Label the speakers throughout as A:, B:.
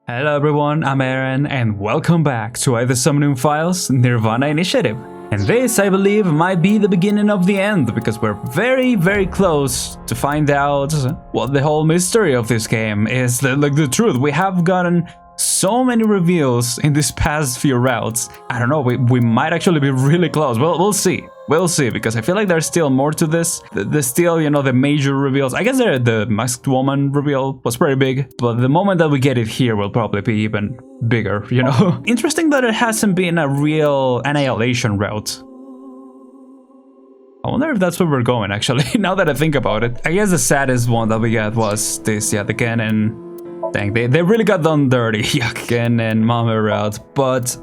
A: Hello everyone, I'm Aren and welcome back to the Somnium Files NirvanA initiative. And this, I believe, might be the beginning of the end, because we're very close to find out what the whole mystery of this game is, the truth. We have gotten so many reveals in these past few routes. I don't know, we might actually be really close. Well, we'll see. We'll see, because I feel like there's still more to this. There's still, you know, the major reveals. I guess the masked woman reveal was pretty big, but the moment that we get it here will probably be even bigger, you know? Interesting that it hasn't been a real annihilation route. I wonder if that's where we're going, actually, now that I think about it. I guess the saddest one that we got was this, yeah, the Ken and... Dang, they really got done dirty, yeah, Ken and Mama route. But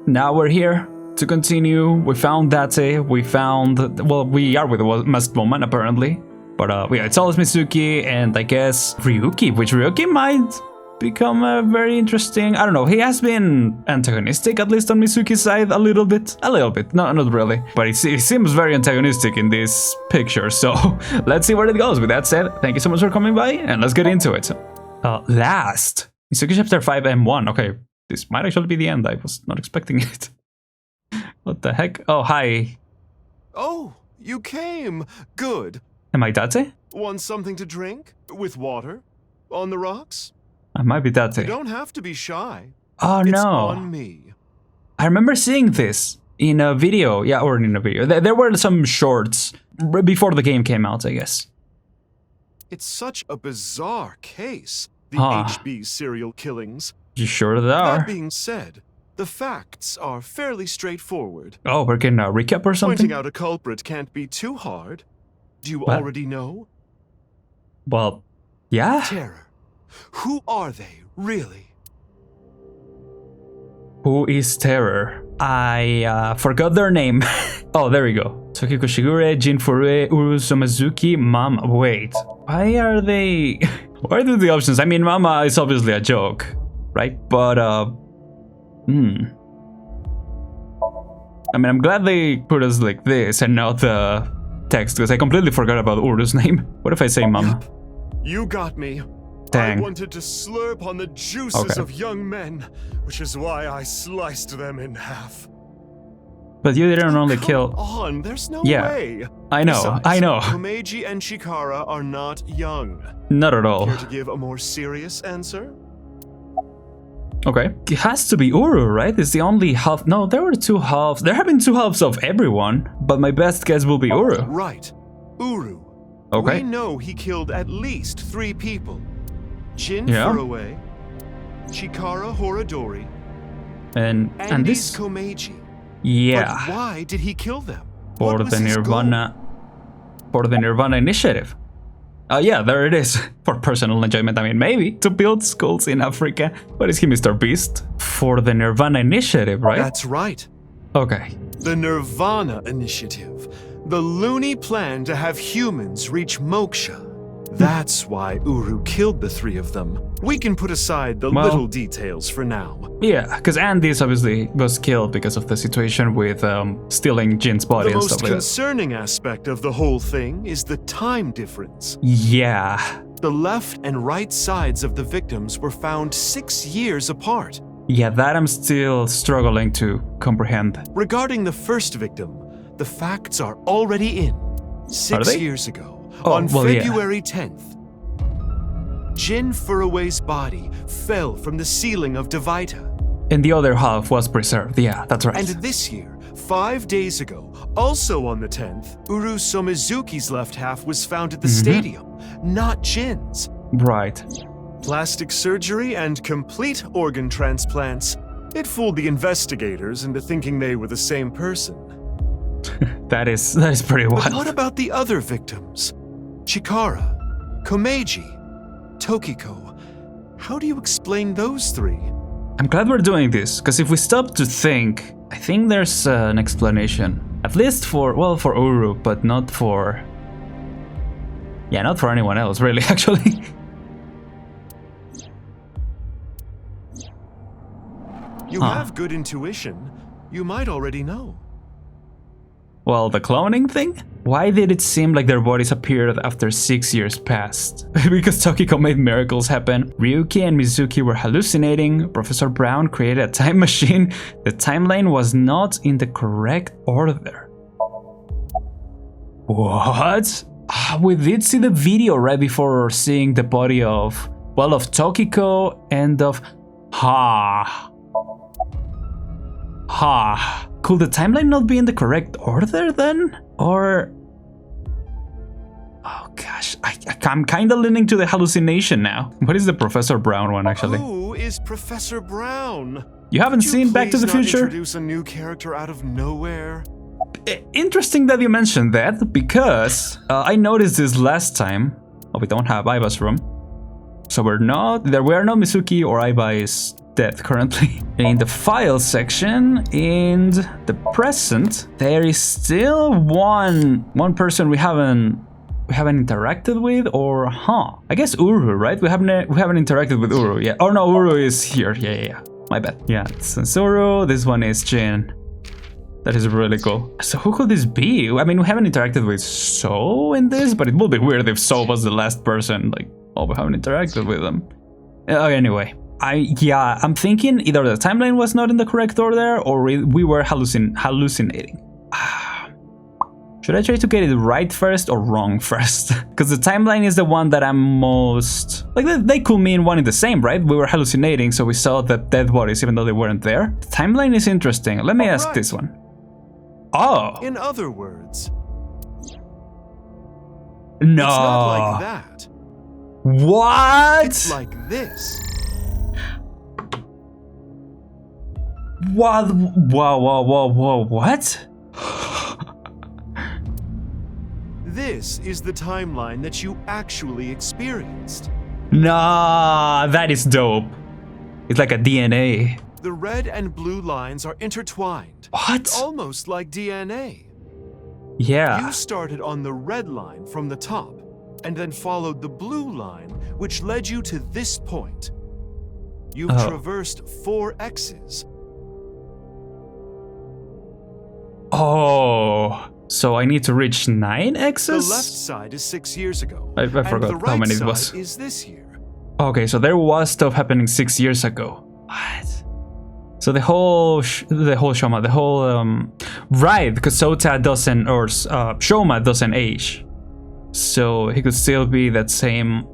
A: now we're here to continue. We found Date, we found... Well, we are with the masked woman, apparently. But yeah, it's always Mizuki and I guess Ryuki, which Ryuki might become a very interesting... I don't know, he has been antagonistic, at least on Mizuki's side, a little bit. No, not really. But he seems very antagonistic in this picture, so let's see where it goes. With that said, thank you so much for coming by, and let's get into it. Last, Mizuki chapter 5 M1. Okay, this might actually be the end. I was not expecting it. What the heck? Oh, hi.
B: Oh, you came. Good.
A: Am I Date?
B: Want something to drink? With water? On the rocks?
A: I might be Date.
B: You don't have to be shy.
A: Oh,
B: It's
A: no.
B: on me.
A: I remember seeing this in a video. Yeah, or in a video. There were some shorts before the game came out, I guess.
B: It's such a bizarre case, the
A: Huh.
B: HB serial killings.
A: You sure they are?
B: That being said, the facts are fairly straightforward.
A: Oh, we're getting a recap or something?
B: Pointing out a culprit can't be too hard. Do you
A: What?
B: already know?
A: Well, yeah.
B: Terror. Who are they, really?
A: Who is Terror? I forgot their name. Oh, there we go. Tokiko Shigure, Jin Furue, Uru Somazuki, Mama. Wait, why are they... Why are the options? I mean, Mama is obviously a joke, right? But, I mean, I'm glad they put us like this and not the text, because I completely forgot about Uru's name. What if I say Mama?
B: Yep. You got me.
A: Dang.
B: I wanted to slurp on the juices
A: Okay.
B: of young men, which is why I sliced them in half.
A: But you didn't only
B: Come
A: kill...
B: on, there's no
A: Yeah.
B: way.
A: I know,
B: Besides,
A: I know.
B: Komeiji and Chikara are not young.
A: Not at all.
B: Care to give a more serious answer?
A: Okay. It has to be Uru, right? It's the only half... No, there were two halves. There have been two halves of everyone, but my best guess will be Uru.
B: Right. Uru.
A: Okay.
B: We know he killed at least 3 people. Jin
A: Yeah.
B: Furue, Chikara Horadori,
A: And
B: this
A: this...
B: Komeiji.
A: Yeah.
B: But why did he kill them?
A: For
B: What was
A: the
B: his
A: NirvanA... For the NirvanA initiative. Yeah, there it is. For personal enjoyment, I mean, maybe. To build schools in Africa. What is he, Mr. Beast? For the NirvanA initiative, right?
B: That's right.
A: Okay.
B: The NirvanA Initiative. The loony plan to have humans reach moksha. That's why Uru killed the 3 of them. We can put aside the
A: Well-
B: little details for now.
A: Yeah, because Andy's obviously was killed because of the situation with stealing Jin's body
B: The
A: and
B: most
A: stuff like that.
B: concerning aspect of the whole thing is the time difference.
A: Yeah.
B: The left and right sides of the victims were found 6 years apart.
A: Yeah, that I'm still struggling to comprehend.
B: Regarding the first victim, the facts are already in. 6
A: they?
B: years ago,
A: Oh,
B: on
A: well, yeah.
B: February 10th, Jin Furue's body fell from the ceiling of Devaita.
A: And the other half was preserved. Yeah, that's right.
B: And this year, 5 days ago, also on the 10th, Uru Somizuki's left half was found at the stadium, not Jin's.
A: Right.
B: Plastic surgery and complete organ transplants. It fooled the investigators into thinking they were the same person.
A: That is pretty
B: But what
A: wild.
B: about the other victims? Chikara, Komeiji, Tokiko. How do you explain those 3?
A: I'm glad we're doing this, because if we stop to think, I think there's an explanation. At least for, well, for Uru, but not for... Yeah, not for anyone else, really, actually.
B: You have good intuition. You might already know.
A: Well, the cloning thing? Why did it seem like their bodies appeared after 6 years passed? Because Tokiko made miracles happen. Ryuki and Mizuki were hallucinating. Professor Brown created a time machine. The timeline was not in the correct order. What? We did see the video right before seeing the body of, well, of Tokiko and of Could the timeline not be in the correct order then? Or... oh gosh, I'm kinda leaning to the hallucination now. What is the Professor Brown one actually?
B: Who is Professor Brown?
A: You haven't seen Back to the Future?
B: Introduce a new character out of nowhere?
A: Interesting that you mentioned that, because I noticed this last time. Oh, we don't have Aiba's room. So there were no Mizuki or Aiba is dead currently. In the file section, in the present, there is still one person we haven't interacted with, or I guess Uru, right? We haven't interacted with Uru yet. Oh no, Uru is here. Yeah. My bad. Yeah, it's Uru. This one is Jin. That is really cool. So who could this be? I mean, we haven't interacted with So in this, but it would be weird if So was the last person. Like, oh, we haven't interacted with them. Anyway, I'm thinking either the timeline was not in the correct order, or we were hallucinating. Should I try to get it right first or wrong first? Because the timeline is the one that I'm most... like, they could mean one and the same, right? We were hallucinating, so we saw the dead bodies even though they weren't there. The timeline is interesting. Let me ask this one. Oh!
B: In other words...
A: no!
B: It's not like that.
A: What?
B: It's like this.
A: What? Whoa, what?
B: This is the timeline that you actually experienced.
A: Nah, that is dope. It's like a DNA.
B: The red and blue lines are intertwined.
A: What?
B: Almost like DNA.
A: Yeah.
B: You started on the red line from the top, and then followed the blue line, which led you to this point. You've traversed 4 X's.
A: Oh, so I need to reach 9 X's?
B: The left side is 6 years ago.
A: I forgot how many it was.
B: The right side is this year.
A: Okay, so there was stuff happening 6 years ago. What? So the whole Shoma, right, because Sota doesn't, or Shoma doesn't age. So he could still be that same...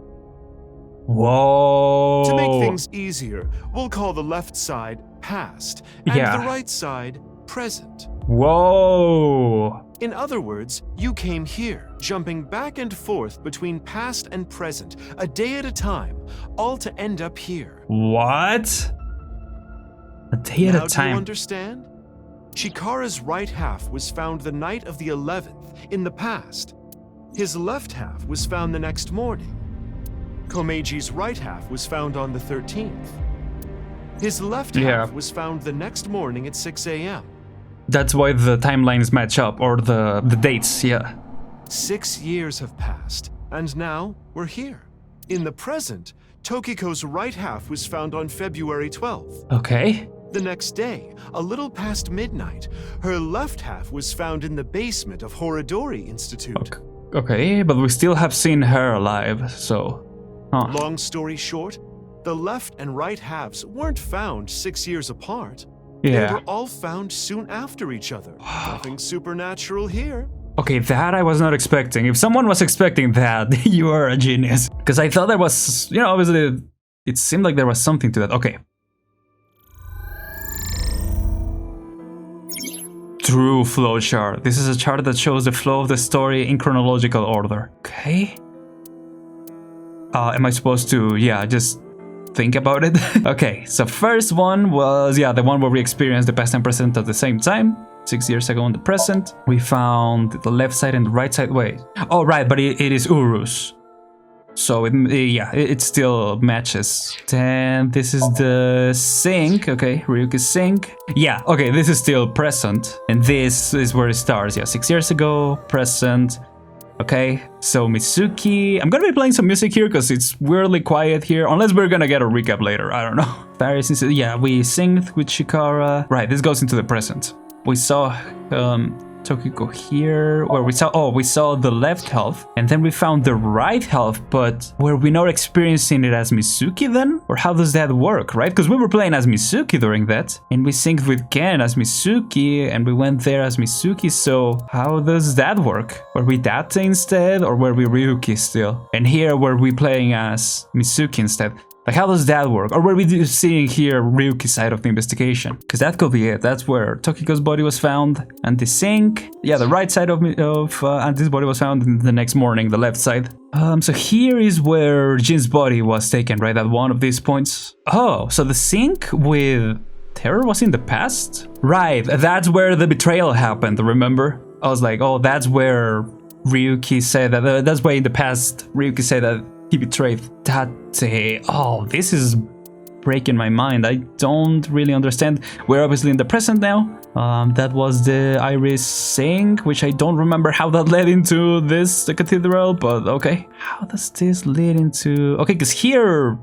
A: Whoa!
B: To make things easier, we'll call the left side past, and the right side present.
A: Whoa!
B: In other words, you came here, jumping back and forth between past and present, a day at a time, all to end up here.
A: What? A day at a time?
B: Do you understand? Chikara's right half was found the night of the 11th, in the past. His left half was found the next morning. Komeji's right half was found on the 13th. His left half was found the next morning at 6 a.m.
A: That's why the timelines match up, or the dates,
B: 6 years have passed, and now we're here. In the present, Tokiko's right half was found on February 12th.
A: Okay.
B: The next day, a little past midnight, her left half was found in the basement of Horodori Institute.
A: Okay, but we still have seen her alive, so...
B: Long story short, the left and right halves weren't found 6 years apart. They were all found soon after each other. Nothing supernatural here.
A: Okay, that I was not expecting. If someone was expecting that, you are a genius. Because I thought there was, obviously, it seemed like there was something to that. Okay. True flow chart. This is a chart that shows the flow of the story in chronological order. Okay. Am I supposed to, just think about it? Okay, so first one was, the one where we experienced the past and present at the same time. 6 years ago in the present. We found the left side and the right side. Wait. Oh, right, but it is Uru's. So, it still matches. Then this is the sink. Okay, Ryuki's sink. Yeah, okay, this is still present. And this is where it starts. 6 years ago, present. Okay, so Mizuki. I'm gonna be playing some music here because it's weirdly quiet here. Unless we're gonna get a recap later. I don't know. We synced with Chikara. Right, this goes into the present. We saw Tokiko here, where we saw the left half, and then we found the right half, but were we not experiencing it as Mizuki then? Or how does that work, right? Because we were playing as Mizuki during that, and we synced with Ken as Mizuki, and we went there as Mizuki, so how does that work? Were we Date instead, or were we Ryuki still? And here were we playing as Mizuki instead? Like, how does that work? Or were we seeing here Ryuki's side of the investigation? Because that could be it. That's where Tokiko's body was found. And the sink. Yeah, the right side of Auntie's body was found. And the next morning, the left side. So here is where Jin's body was taken, right? At one of these points. Oh, so the sink with Terror was in the past? Right, that's where the betrayal happened, remember? I was like, oh, that's where Ryuki said that. That's why in the past, Ryuki said that he betrayed Tate. Oh, this is breaking my mind. I don't really understand. We're obviously in the present now. That was the Iris sink, which I don't remember how that led into this, the cathedral, but okay. How does this lead into... Okay, because here...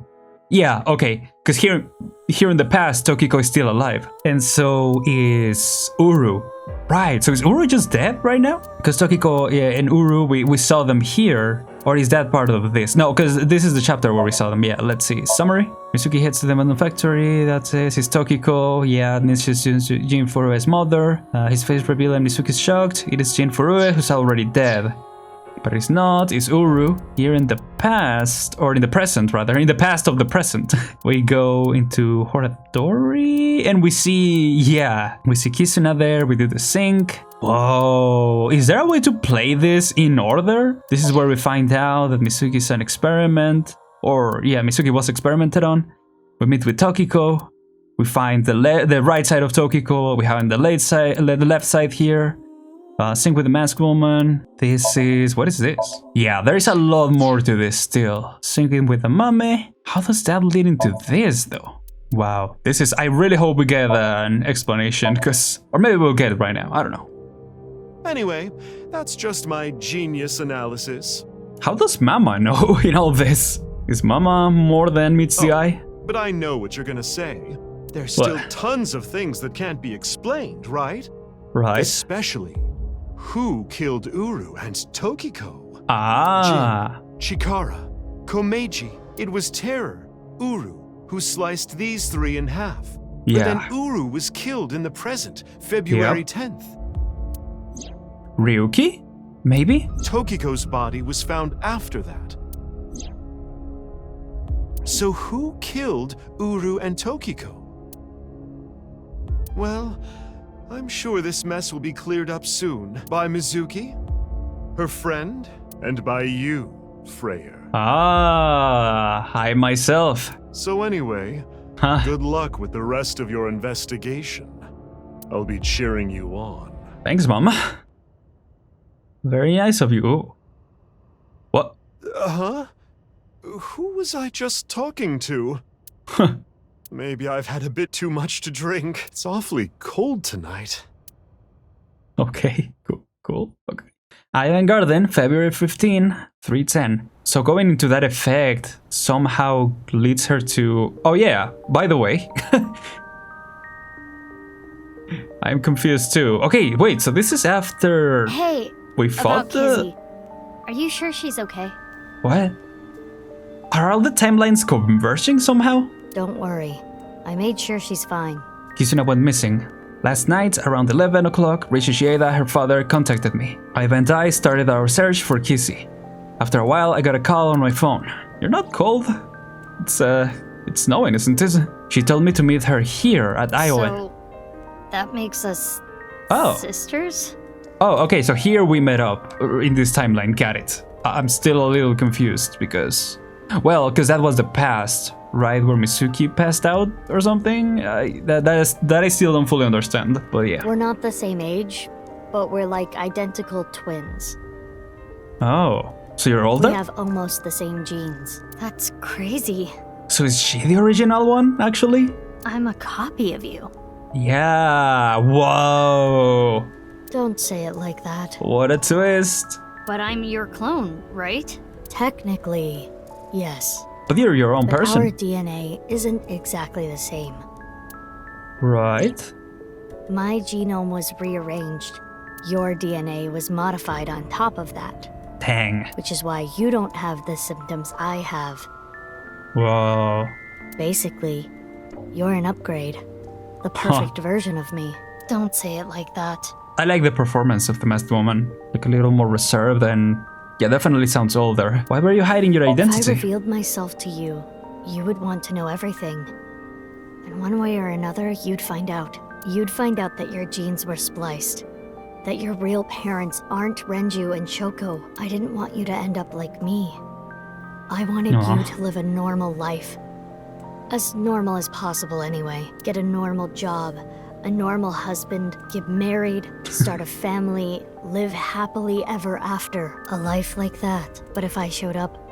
A: Yeah, okay. Because here in the past, Tokiko is still alive. And so is Uru. Right, so is Uru just dead right now? Because Tokiko and Uru, we saw them here. Or is that part of this? No, because this is the chapter where we saw them. Yeah, let's see. Summary. Mizuki heads to the manufactory. That says it's Tokiko. Yeah, this is Jin Furue's mother. His face revealed and Mizuki's shocked. It is Jin Furue, who's already dead. But it's not, it's Uru. Here in the past, or in the present rather, in the past of the present. We go into Horadori and we see Kisuna there, we do the sink. Whoa, is there a way to play this in order? This is where we find out that Mizuki is an experiment, or yeah, Mizuki was experimented on. We meet with Tokiko. We find the right side of Tokiko. We have the left side here. Sync with the masked woman. This is... What is this? Yeah, there is a lot more to this still. Syncing with the mummy. How does that lead into this, though? Wow. This is... I really hope we get an explanation, because... Or maybe we'll get it right now. I don't know.
B: Anyway, that's just my genius analysis.
A: How does Mama know in all this? Is Mama more than meets the eye?
B: But I know what you're gonna say. There's still tons of things that can't be explained, right?
A: Right.
B: Especially... who killed Uru and Tokiko?
A: Ah.
B: Jin, Chikara, Komeiji. It was Terror, Uru, who sliced these three in half.
A: Yeah.
B: But then Uru was killed in the present, February 10th.
A: Ryuki? Maybe?
B: Tokiko's body was found after that. So who killed Uru and Tokiko? Well... I'm sure this mess will be cleared up soon by Mizuki, her friend, and by you, Freyr.
A: Ah, I myself.
B: So anyway, good luck with the rest of your investigation. I'll be cheering you on.
A: Thanks, Mama. Very nice of you. What?
B: Who was I just talking to? Maybe I've had a bit too much to drink. It's awfully cold tonight.
A: Okay, cool. Okay. Island Garden, February 15, 3:10. So going into that effect somehow leads her to... Oh yeah, by the way. I'm confused too. Okay, wait, so this is after...
C: Hey,
A: we fought
C: Kizzy. Are you sure she's okay?
A: What? Are all the timelines converging somehow?
C: Don't worry. I made sure she's fine.
A: Kisuna went missing. Last night, around 11 o'clock, Rishi Shieda, her father, contacted me. Ivan and I started our search for Kissy. After a while, I got a call on my phone. You're not cold? It's snowing, isn't it? She told me to meet her here at Iowa.
C: So, that makes us... sisters?
A: Oh, okay, so here we met up, in this timeline, got it. I'm still a little confused, because... Well, because that was the past, right, where Mizuki passed out or something? That I still don't fully understand, but yeah.
C: We're not the same age, but we're like identical twins.
A: Oh, so you're older?
C: We have almost the same genes. That's crazy.
A: So is she the original one, actually?
C: I'm a copy of you.
A: Yeah, whoa.
C: Don't say it like that.
A: What a twist.
C: But I'm your clone, right? Technically, yes.
A: But you're your own person.
C: Our DNA isn't exactly the same.
A: Right.
C: My genome was rearranged. Your DNA was modified on top of that,
A: Dang.
C: which is why you don't have the symptoms I have.
A: Whoa.
C: Basically, you're an upgrade. The perfect version of me. Don't say it like that.
A: I like the performance of the masked woman. Like a little more reserved and... Yeah, definitely sounds older. Why were you hiding your
C: If I
A: identity?
C: revealed myself to you, you would want to know everything. And one way or another, you'd find out. You'd find out that your genes were spliced. That your real parents aren't Renju and Shoko. I didn't want you to end up like me. I wanted you to live a normal life. As normal as possible anyway. Get a normal job, a normal husband, get married, start a family, live happily ever after. A life like that. But if I showed up,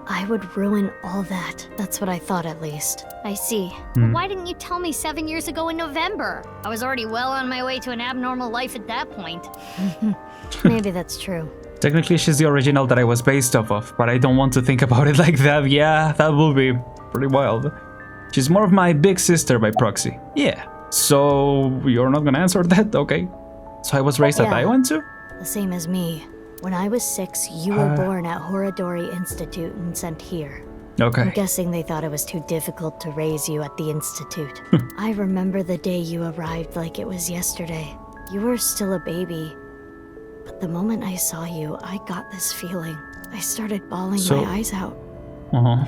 C: I would ruin all that. That's what I thought, at least.
D: I see. But why didn't you tell me 7 years ago in November? I was already well on my way to an abnormal life at that point.
C: Maybe that's true.
A: Technically, she's the original that I was based off of, but I don't want to think about it like that. Yeah, that will be pretty wild. She's more of my big sister by proxy. Yeah. So, you're not gonna answer that? Okay. So I was raised at Taiwan too?
C: The same as me. When I was 6, you were born at Horodori Institute and sent here. I'm
A: Okay.
C: guessing they thought it was too difficult to raise you at the Institute. I remember the day you arrived like it was yesterday. You were still a baby. But the moment I saw you, I got this feeling. I started bawling my eyes out.
A: Uh-huh.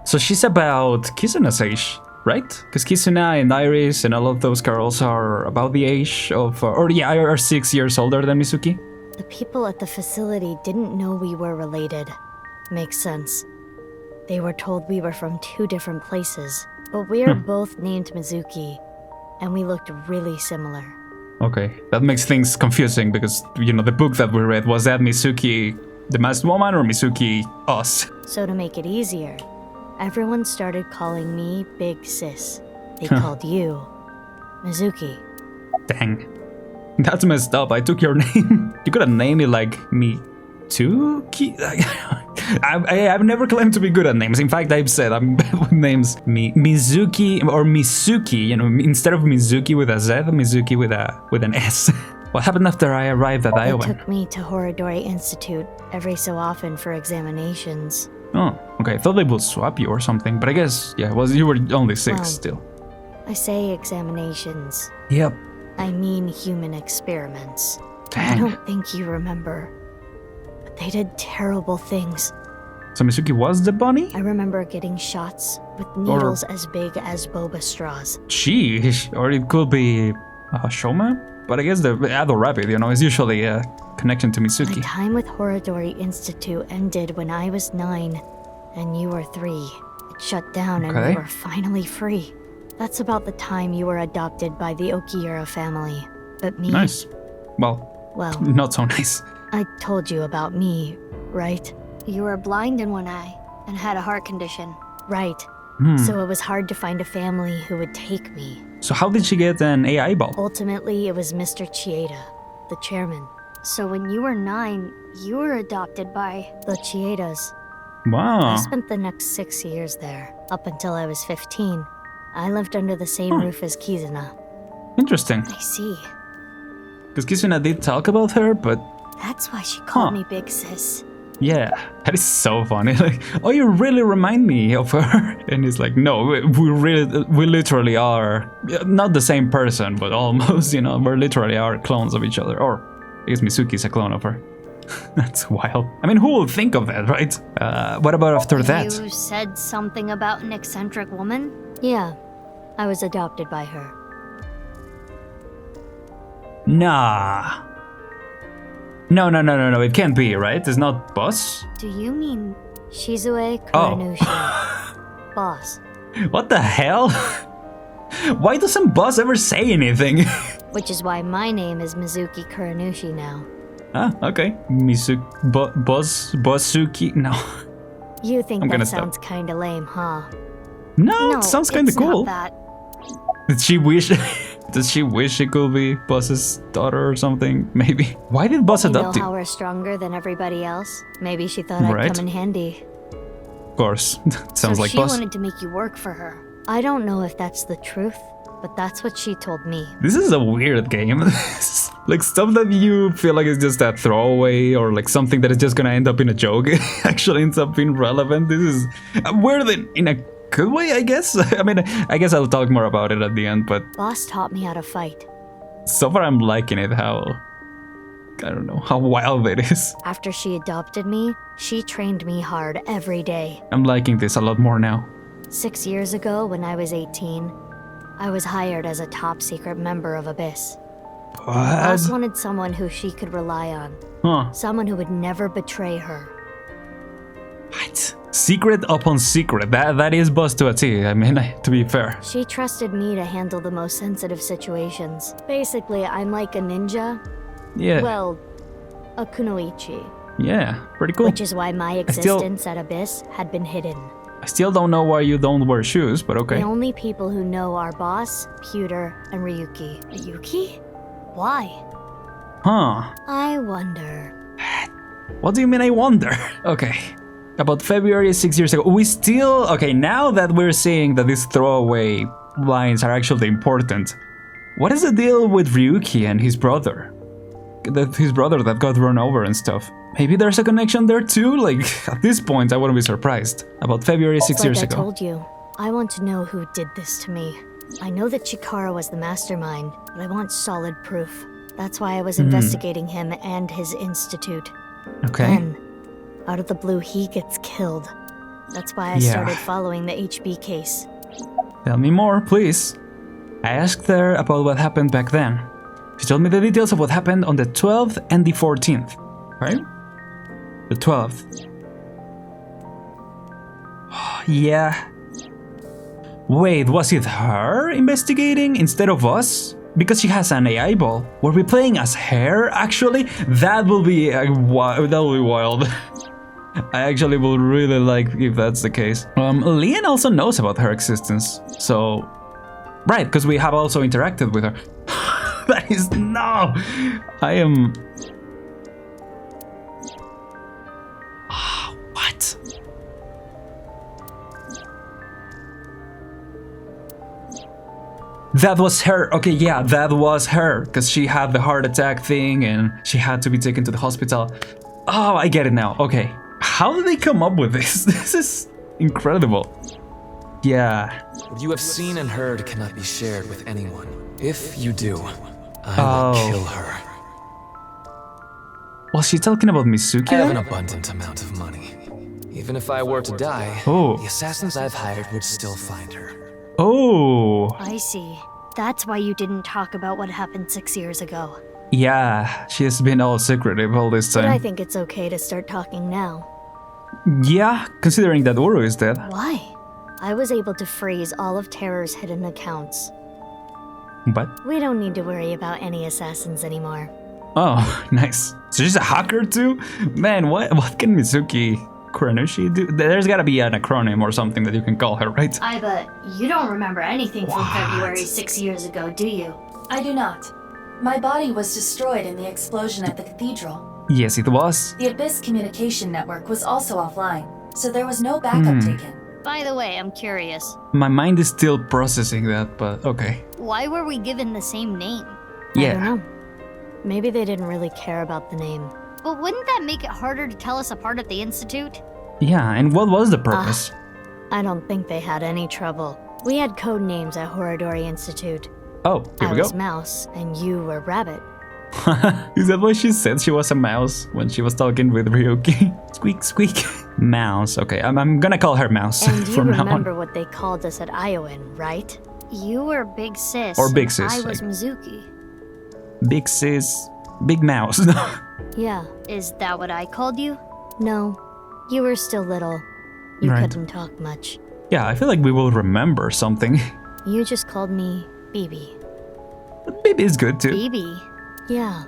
A: So she's about Kisuna's age, right? Because Kisuna and Iris and all of those girls are about the age of... are 6 years older than Mizuki.
C: The people at the facility didn't know we were related. Makes sense. They were told we were from 2 different places, but we are both named Mizuki, and we looked really similar.
A: Okay, that makes things confusing because, you know, the book that we read, was that Mizuki the masked woman or Mizuki us?
C: So to make it easier, everyone started calling me Big Sis. They called you Mizuki.
A: Dang. That's messed up. I took your name. You could have named it like me too? I've never claimed to be good at names. In fact, I've said I'm bad with names. Mizuki or Misuki, you know, instead of Mizuki with a Z, Mizuki with an S. What happened after I arrived at
C: They
A: Iowa?
C: took me to Horodori Institute every so often for examinations.
A: Oh, okay. I thought they would swap you or something, but I guess, yeah, well, you were only 6
C: Wow.
A: still.
C: I say examinations.
A: Yep.
C: I mean human experiments. I
A: Dang.
C: don't think you remember. But they did terrible things.
A: So Mizuki was the bunny?
C: I remember getting shots with needles as big as boba straws.
A: Sheesh. Or it could be Shoma? But I guess the Adult Rabbit, you know, is usually a connection to
C: My
A: Mizuki.
C: time with Horodori Institute ended when I was 9, and you were 3. It shut down and
A: Okay.
C: we were finally free. That's about the time you were adopted by the Okiura family. But me,
A: Nice. Well,
C: well,
A: not so nice.
C: I told you about me, right?
D: You were blind in one eye and had a heart condition.
C: Right. So it was hard to find a family who would take me.
A: So how did she get an AI ball?
C: Ultimately, it was Mr. Chieda, the chairman.
D: So when you were 9, you were adopted by...
C: The Chiedas. I
A: Wow.
C: spent the next 6 years there, up until I was 15. I lived under the same roof as Kizuna.
A: Interesting.
C: I see.
A: Because Kizuna did talk about her, but
C: That's why she called
A: Huh.
C: me Big Sis.
A: yeah, that is so funny. Like, oh, you really remind me of her. And it's like, no, we literally are not the same person, but almost, you know, we literally are clones of each other. Or I guess Mizuki's a clone of her. That's wild. I mean, who would think of that, right? What about after that?
D: You said something about an eccentric woman?
C: Yeah, I was adopted by her.
A: Nah. No, it can't be, right? It's not Boss?
D: Do you mean...
C: Shizue
A: Oh.
C: Kuranushi. Boss.
A: What the hell? Why doesn't Boss ever say anything?
C: Which is why my name is Mizuki Kuranushi now.
A: Ah, okay. Bosuki? No.
C: You think
A: I'm gonna
C: that
A: stop.
C: sounds kinda lame, huh?
A: No,
D: No,
A: it sounds kind of
D: it's not
A: cool.
D: that.
A: Did she wish? Does she wish she could be Boss's daughter or something? Maybe. Why did Boss
C: You know
A: adopt you?
C: how we're stronger than everybody else? Maybe she thought I'd
A: Right.
C: come in handy.
A: Of course. Sounds
D: So
A: like
D: she
A: Boss.
D: wanted to make you work for her.
C: I don't know if that's the truth, but that's what she told me.
A: This is a weird game. Like stuff that you feel like is just a throwaway or like something that is just gonna end up in a joke actually ends up being relevant. This is weird in a good way, I guess. I mean, I guess I'll talk more about it at the end, but
C: Boss taught me how to fight.
A: so far I'm liking it, how, I don't know, how wild it is.
C: After she adopted me, she trained me hard every day.
A: I'm liking this a lot more now.
C: 6 years ago, when I was 18, I was hired as a top secret member of Abyss. Boss
A: What?
C: wanted someone who she could rely on.
A: Huh.
C: Someone who would never betray her.
A: What? Secret upon secret. That is boss to a T. I mean, to be fair.
C: She trusted me to handle the most sensitive situations. Basically, I'm like a ninja.
A: Yeah.
C: Well, a kunoichi.
A: Yeah. Pretty cool.
C: Which is why my existence at Abyss had been hidden.
A: I still don't know why you don't wear shoes, but okay.
C: The only people who know are Boss, Pewter, and Ryuki. Ryuki? Why?
A: Huh.
C: I wonder.
A: What do you mean I wonder? Okay. About February 6 years ago, we still... Okay, now that we're seeing that these throwaway lines are actually important, what is the deal with Ryuki and his brother? His brother that got run over and stuff. Maybe there's a connection there too? Like, at this point, I wouldn't be surprised. About February 6 years
C: Like I
A: ago.
C: told you, I want to know who did this to me. I know that Chikara was the mastermind, but I want solid proof. That's why I was investigating him and his institute.
A: Okay.
C: Then, out of the blue, he gets killed. That's why I started following the HB case.
A: Tell me more, please. I asked her about what happened back then. She told me the details of what happened on the 12th and the 14th, right? The 12th. Yeah. Wait, was it her investigating instead of us? Because she has an AI ball. Were we playing as her, actually? That will be wild. I actually will really like if that's the case. Lian also knows about her existence, so... Right, because we have also interacted with her. That is... No! I am... What? That was her. Okay, yeah, that was her. Because she had the heart attack thing and she had to be taken to the hospital. Oh, I get it now. Okay. How did they come up with this? This is incredible. Yeah.
E: What you have seen and heard cannot be shared with anyone. If you do, I will kill her.
A: Was she talking about Mizuki?
E: I have an abundant amount of money. Even if I were to die, the assassins I've hired would still find her.
A: Oh.
C: I see. That's why you didn't talk about what happened 6 years ago.
A: Yeah, she has been all secretive all this time.
C: But I think it's okay to start talking now.
A: Yeah, considering that Uru is dead.
C: Why? I was able to freeze all of Terror's hidden accounts.
A: But?
C: We don't need to worry about any assassins anymore.
A: Oh, nice. So she's a hacker too? Man, what can Mizuki Kuranushi do? There's gotta be an acronym or something that you can call her, right?
C: I bet you don't remember anything from February 6 years ago, do you?
F: I do not. My body was destroyed in the explosion at the cathedral.
A: Yes, it was.
F: The Abyss communication network was also offline, so there was no backup taken.
D: By the way, I'm curious.
A: My mind is still processing that, but okay.
D: Why were we given the same name?
C: I don't know. Maybe they didn't really care about the name.
D: But wouldn't that make it harder to tell us apart at the Institute?
A: Yeah, and what was the purpose?
C: I don't think they had any trouble. We had code names at Horadori Institute.
A: Oh, here
C: I
A: we
C: was
A: go.
C: Mouse, and you were Rabbit.
A: Is that why she said she was a mouse when she was talking with Ryuki? Squeak, squeak. Mouse. Okay, I'm gonna call her Mouse
C: And you
A: from now
C: remember
A: on.
C: what they called us at Iowan, right?
D: You were Big Sis.
A: Or Big
D: and
A: Sis,
D: I was
A: like-
D: Mizuki.
A: Big sis, big mouse.
C: Yeah.
D: Is that what I called you?
C: No. You were still little. You
A: Right.
C: couldn't talk much.
A: Yeah, I feel like we will remember something.
C: You just called me BB.
A: But Baby is good too.
C: BB? Yeah.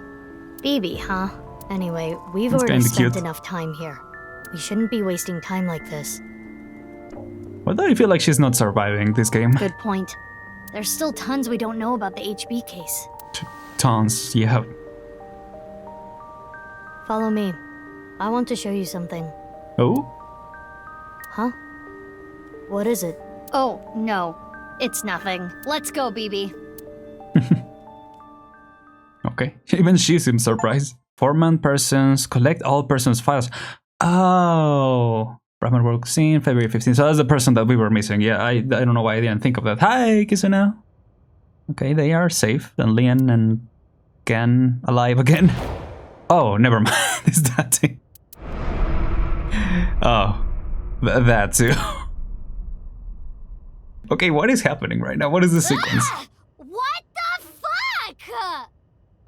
C: BB, huh? Anyway, we've
A: That's
C: already
A: kinda
C: spent
A: cute.
C: enough time here. We shouldn't be wasting time like this.
A: Why do I feel like she's not surviving this game?
C: Good point.
D: There's still tons we don't know about the HB case.
A: Tons, yeah.
C: Follow me. I want to show you something.
A: Oh?
C: Huh? What is it?
D: Oh, no. It's nothing. Let's go, BB.
A: Okay, even she seems surprised. Format persons, collect all persons' files. Oh, Brahman work scene, February 15th. So that's the person that we were missing. Yeah, I don't know why I didn't think of that. Hi, Kizuna. Okay, they are safe. Then Leon and Ken alive again. Oh, never mind. Is that it? Oh, that too. Okay, what is happening right now? What is the sequence?
D: What the fuck?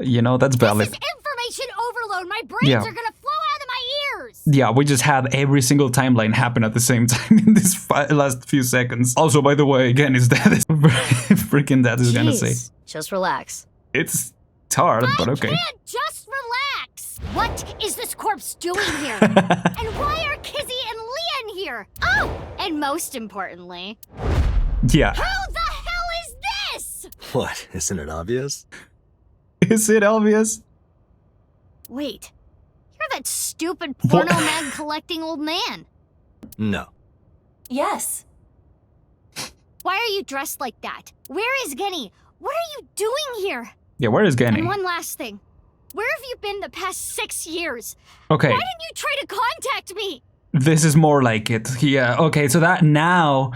A: You know, that's valid.
D: This is information overload. My brains are gonna flow out of my ears.
A: Yeah, we just had every single timeline happen at the same time in this last few seconds. Also, by the way, again, is that freaking that is gonna say.
C: Just relax.
A: It's hard, but okay.
D: I can't just relax. What is this corpse doing here? And why are Kizzy and Leon here? Oh, and most importantly,
A: yeah.
D: who the hell is this?
G: What? Isn't it obvious?
A: Is it obvious?
D: Wait, you're that stupid porno mag collecting old man.
G: No.
F: Yes.
D: Why are you dressed like that? Where is Genny? What are you doing here?
A: Yeah, where is Genny?
D: And one last thing. Where have you been the past 6 years?
A: Okay.
D: Why didn't you try to contact me?
A: This is more like it. Yeah, okay, so that now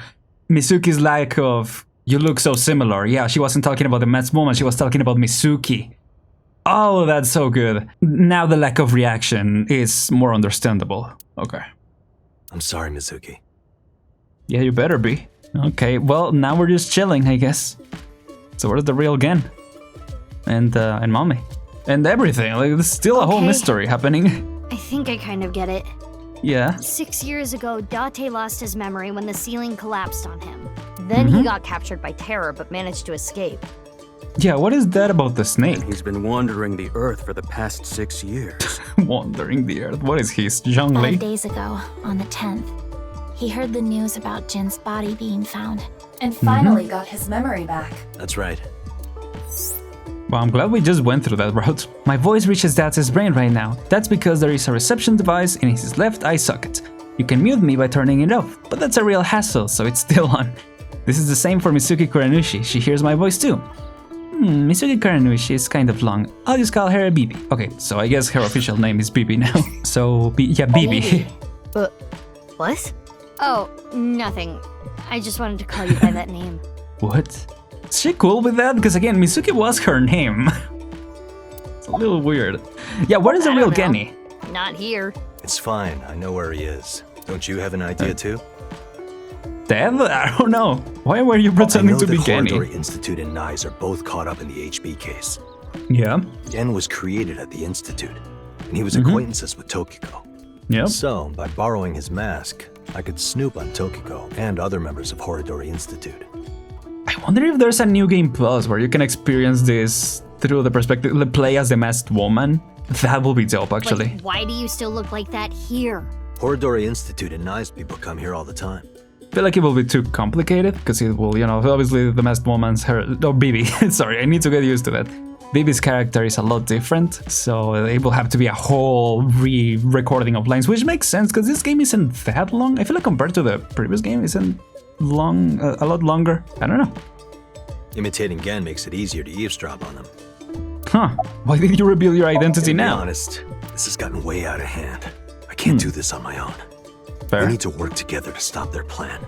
A: Mizuki's lack of you look so similar. Yeah, she wasn't talking about the Mets woman, she was talking about Mizuki. Oh, that's so good. Now the lack of reaction is more understandable. Okay.
G: I'm sorry, Mizuki.
A: Yeah, you better be. Okay, well, now we're just chilling, I guess. So where's the real Gen? And Mommy. And everything. Like, there's still a whole mystery happening.
C: I think I kind of get it.
A: Yeah.
D: 6 years ago, Date lost his memory when the ceiling collapsed on him. Then he got captured by terror, but managed to escape.
A: Yeah, what is that about the snake?
H: He's been wandering the earth for the past 6 years.
A: Wandering the earth? What is he, Zhongli?
I: 5 days ago, on the 10th, he heard the news about Jin's body being found.
F: And finally got his memory back.
G: That's right.
A: Well, I'm glad we just went through that route. My voice reaches Date's brain right now. That's because there is a reception device in his left eye socket. You can mute me by turning it off, but that's a real hassle, so it's still on. This is the same for Mizuki Kuranushi. She hears my voice too. Mizuki Kuranushi is kind of long. I'll just call her Bibi. Okay, so I guess her official name is Bibi now. So, Bibi.
C: What?
D: Oh, nothing. I just wanted to call you by that name.
A: What? Is she cool with that? Because again, Mizuki was her name. It's a little weird. Yeah, where is the real Genny?
D: Not here.
G: It's fine. I know where he is. Don't you have an idea too?
A: Dead? I don't know. Why were you pretending to be Genny?
G: The Horidori Institute and Nyes are both caught up in the HB case.
A: Yeah.
G: Gen was created at the Institute, and he was acquaintances with Tokiko.
A: Yep.
G: So, by borrowing his mask, I could snoop on Tokiko and other members of Horidori Institute.
A: I wonder if there's a new game plus where you can experience this through the perspective, play as the masked woman. That will be dope, actually.
D: Like, why do you still look like that here?
G: Horidori Institute and Nyes people come here all the time.
A: I feel like it will be too complicated, because it will, you know, obviously the masked woman's her... Oh, Bibi. Sorry, I need to get used to that. Bibi's character is a lot different, so it will have to be a whole re-recording of lines, which makes sense, because this game isn't that long. I feel like compared to the previous game, isn't long, a lot longer. I don't know.
G: Imitating Gen makes it easier to eavesdrop on them.
A: Huh. Why did you reveal your identity now?
G: To be honest, this has gotten way out of hand. I can't do this on my own.
A: Fair.
G: We need to work together to stop their plan.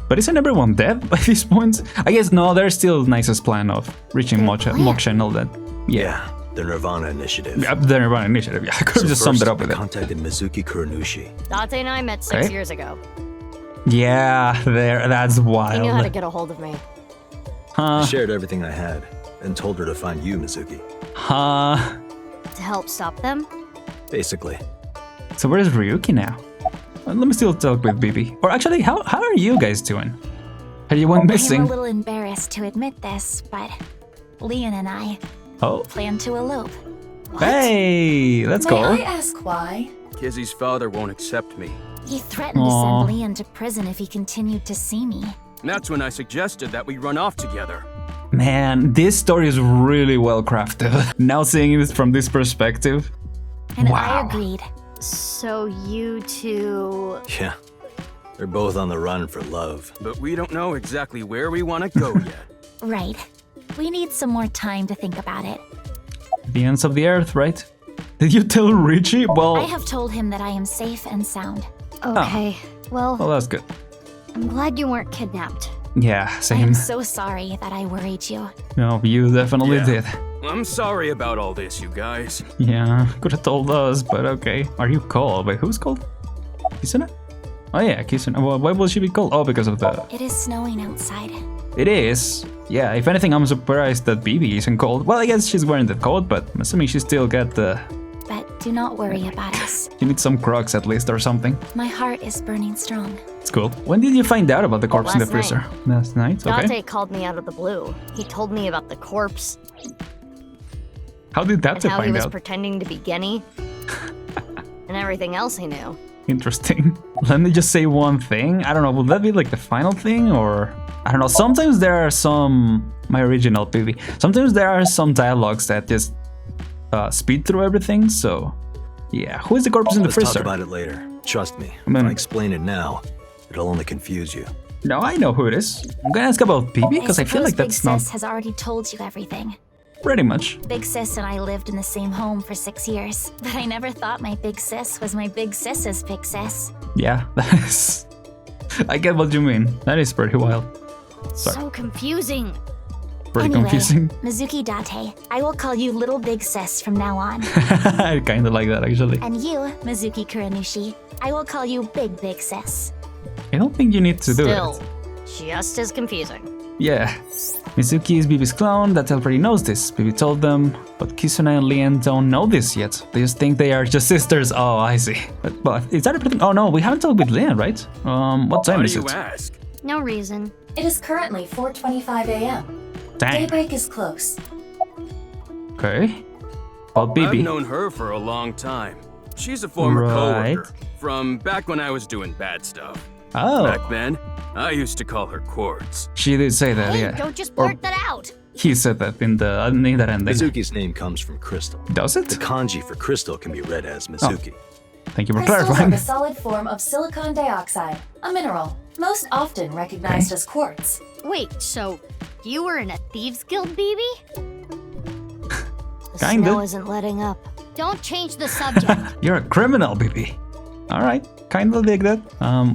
A: But isn't everyone dead by this point? I guess no, there's still Nice's plan of reaching Moksha and all that. Yeah.
G: The NirvanA initiative.
A: Yeah, the NirvanA initiative. Yeah, I could have just summed it up with
G: I
A: it.
G: contacted Mizuki Kuranushi.
D: Date and I met 6 years ago.
A: Yeah, that's wild.
C: He knew how to get a hold of me.
G: I shared everything I had and told her to find you, Mizuki.
D: To help stop them?
G: Basically.
A: So where's Ryuki now? Let me still talk with Bibi. Or actually, how are you guys doing? Are you one missing?
I: I'm a little embarrassed to admit this, but Leon and I plan to elope.
A: What? Hey, let's go.
F: May I ask why?
H: Kizzy's father won't accept me.
I: He threatened to send Leon to prison if he continued to see me.
H: And that's when I suggested that we run off together.
A: Man, this story is really well crafted. Now seeing it from this perspective.
I: And
A: wow.
I: I agreed.
D: So you two...
G: Yeah. They're both on the run for love.
H: But we don't know exactly where we want to go yet.
I: Right. We need some more time to think about it.
A: The ends of the earth, right? Did you tell Richie? Well,
I: I have told him that I am safe and sound.
C: Okay,
A: well, that's good.
C: I'm glad you weren't kidnapped.
A: Yeah,
I: I
A: same.
I: am so sorry that I worried you.
A: No, you definitely did.
H: I'm sorry about all this, you guys.
A: Yeah, could have told us, but okay. Are you called? Wait, who's called? Kisuna? Oh yeah, Kisuna. Well, why will she be called? Oh, because of the...
I: It is snowing outside.
A: It is. Yeah, if anything, I'm surprised that BB isn't cold. Well, I guess she's wearing the coat, but I'm assuming she still got the...
I: But do not worry about us.
A: You need some Crocs at least or something.
I: My heart is burning strong.
A: It's cool. When did you find out about the corpse in the freezer? Last night? Okay.
C: Date called me out of the blue. He told me about the corpse.
A: How did that
C: and how
A: find
C: he was
A: out?
C: pretending to be Genny. And everything else he knew.
A: Interesting. Let me just say one thing. I don't know, will that be like the final thing or... I don't know, sometimes there are some... My original PV. Sometimes there are some dialogues that just speed through everything, so... Yeah, who is the corpse in the freezer?
G: Let's talk about it later. Trust me, if I explain it now, it'll only confuse you.
A: No, I know who it is. I'm gonna ask about PB because I feel like that's not...
I: Big Sis has already told you everything.
A: Pretty much.
I: Big Sis and I lived in the same home for 6 years, but I never thought my Big Sis was my Big Sis's Big Sis.
A: Yeah, that is... I get what you mean. That is pretty wild. Sorry.
D: So confusing.
A: Pretty
I: Anyway,
A: confusing.
I: Mizuki Date, I will call you Little Big Sis from now on.
A: I kinda like that actually.
I: And you, Mizuki Kuranushi, I will call you Big Big Sis.
A: I don't think you need to do
C: Still,
A: it.
C: just as confusing.
A: Yeah. Mizuki is BB's clone, that already knows this. BB told them, but Kisuna and Lien don't know this yet. They just think they are just sisters. Oh, I see. But is that everything? Oh no, we haven't talked with Lien, right? What time is it?
H: Why do you ask?
C: No reason.
F: It is currently 4:25 a.m.
A: Dang.
F: Daybreak is close.
A: Okay. Well, BB.
H: I've known her for a long time. She's a former coworker from back when I was doing bad stuff.
A: Oh.
H: Back then, I used to call her Quartz.
A: She did say that,
D: Hey,
A: yeah.
D: don't just blurt that out.
A: He said that in that ending.
G: Mizuki's name comes from crystal.
A: Does it?
G: The kanji for crystal can be read as Mizuki.
A: Thank you for
F: Crystals are
A: clarifying.
F: the solid form of silicon dioxide, a mineral, most often recognized as quartz.
D: Wait, so you were in a Thieves Guild, BB?
C: The
A: Kinda.
C: snow isn't letting up.
D: Don't change the subject.
A: You're a criminal, BB. Alright, kinda dig that.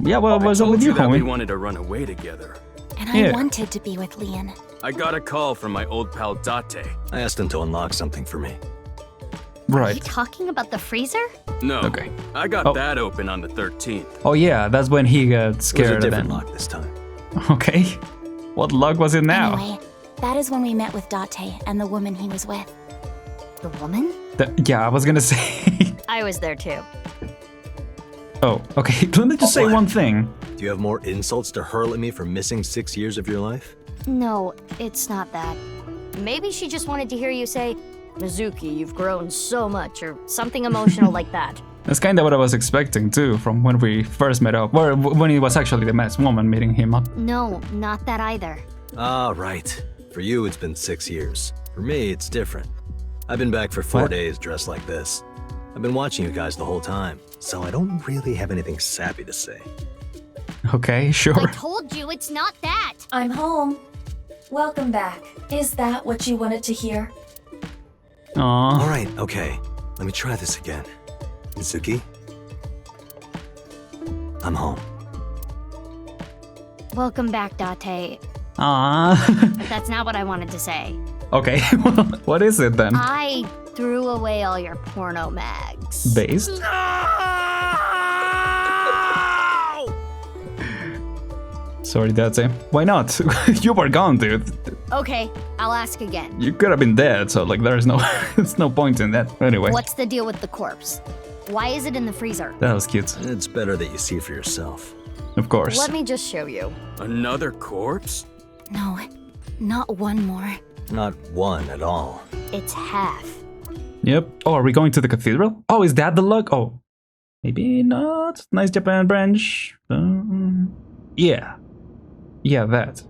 A: Yeah, well, what's up with you,
H: that we
A: homie?
H: wanted to run away together.
I: And I wanted to be with Lien.
H: I got a call from my old pal Date.
G: I asked him to unlock something for me.
D: Are you
A: Right.
D: talking about the freezer?
H: No,
A: Okay.
H: I got
A: Oh.
H: that open on the 13th.
A: Oh yeah, that's when he got
G: It was a
A: scared
G: different
A: then.
G: lock this time.
A: Okay. What luck was it now?
I: Anyway, that is when we met with Date and the woman he was with.
C: The woman?
A: Yeah, I was gonna say.
C: I was there too.
A: Oh, okay. Let me just say
G: What?
A: one thing.
G: Do you have more insults to hurl at me for missing 6 years of your life?
C: No, it's not that. Maybe she just wanted to hear you say, Mizuki, you've grown so much, or something emotional like that.
A: That's kind of what I was expecting too, from when we first met up, or when it was actually the masked woman meeting him up.
C: No, not that either.
G: Ah, right. For you, it's been 6 years. For me, it's different. I've been back for 4
A: What?
G: days dressed like this. I've been watching you guys the whole time, so I don't really have anything sappy to say.
A: Okay, sure.
D: I told you it's not that.
F: I'm home. Welcome back. Is that what you wanted to hear?
A: Aww.
G: All right, okay. Let me try this again. Mizuki? I'm home.
C: Welcome back, Date.
A: Aww.
C: But that's not what I wanted to say.
A: Okay, what is it then?
C: I threw away all your porno mags.
A: Based? Sorry, Date. Why not? You were gone, dude.
D: Okay, I'll ask again.
A: You could have been dead, so like there's no there's no point in that. Anyway,
D: What's the deal with the corpse? Why is it in the freezer?
A: that was cute.
G: It's better that you see for yourself.
A: Of course.
C: Let me just show you.
H: Another corpse?
I: No, not one more.
G: Not one at all.
C: It's half.
A: Yep. Oh, are we going to the cathedral? Oh, is that the luck? Oh, maybe not. Nice Japan branch. Yeah. Yeah, that.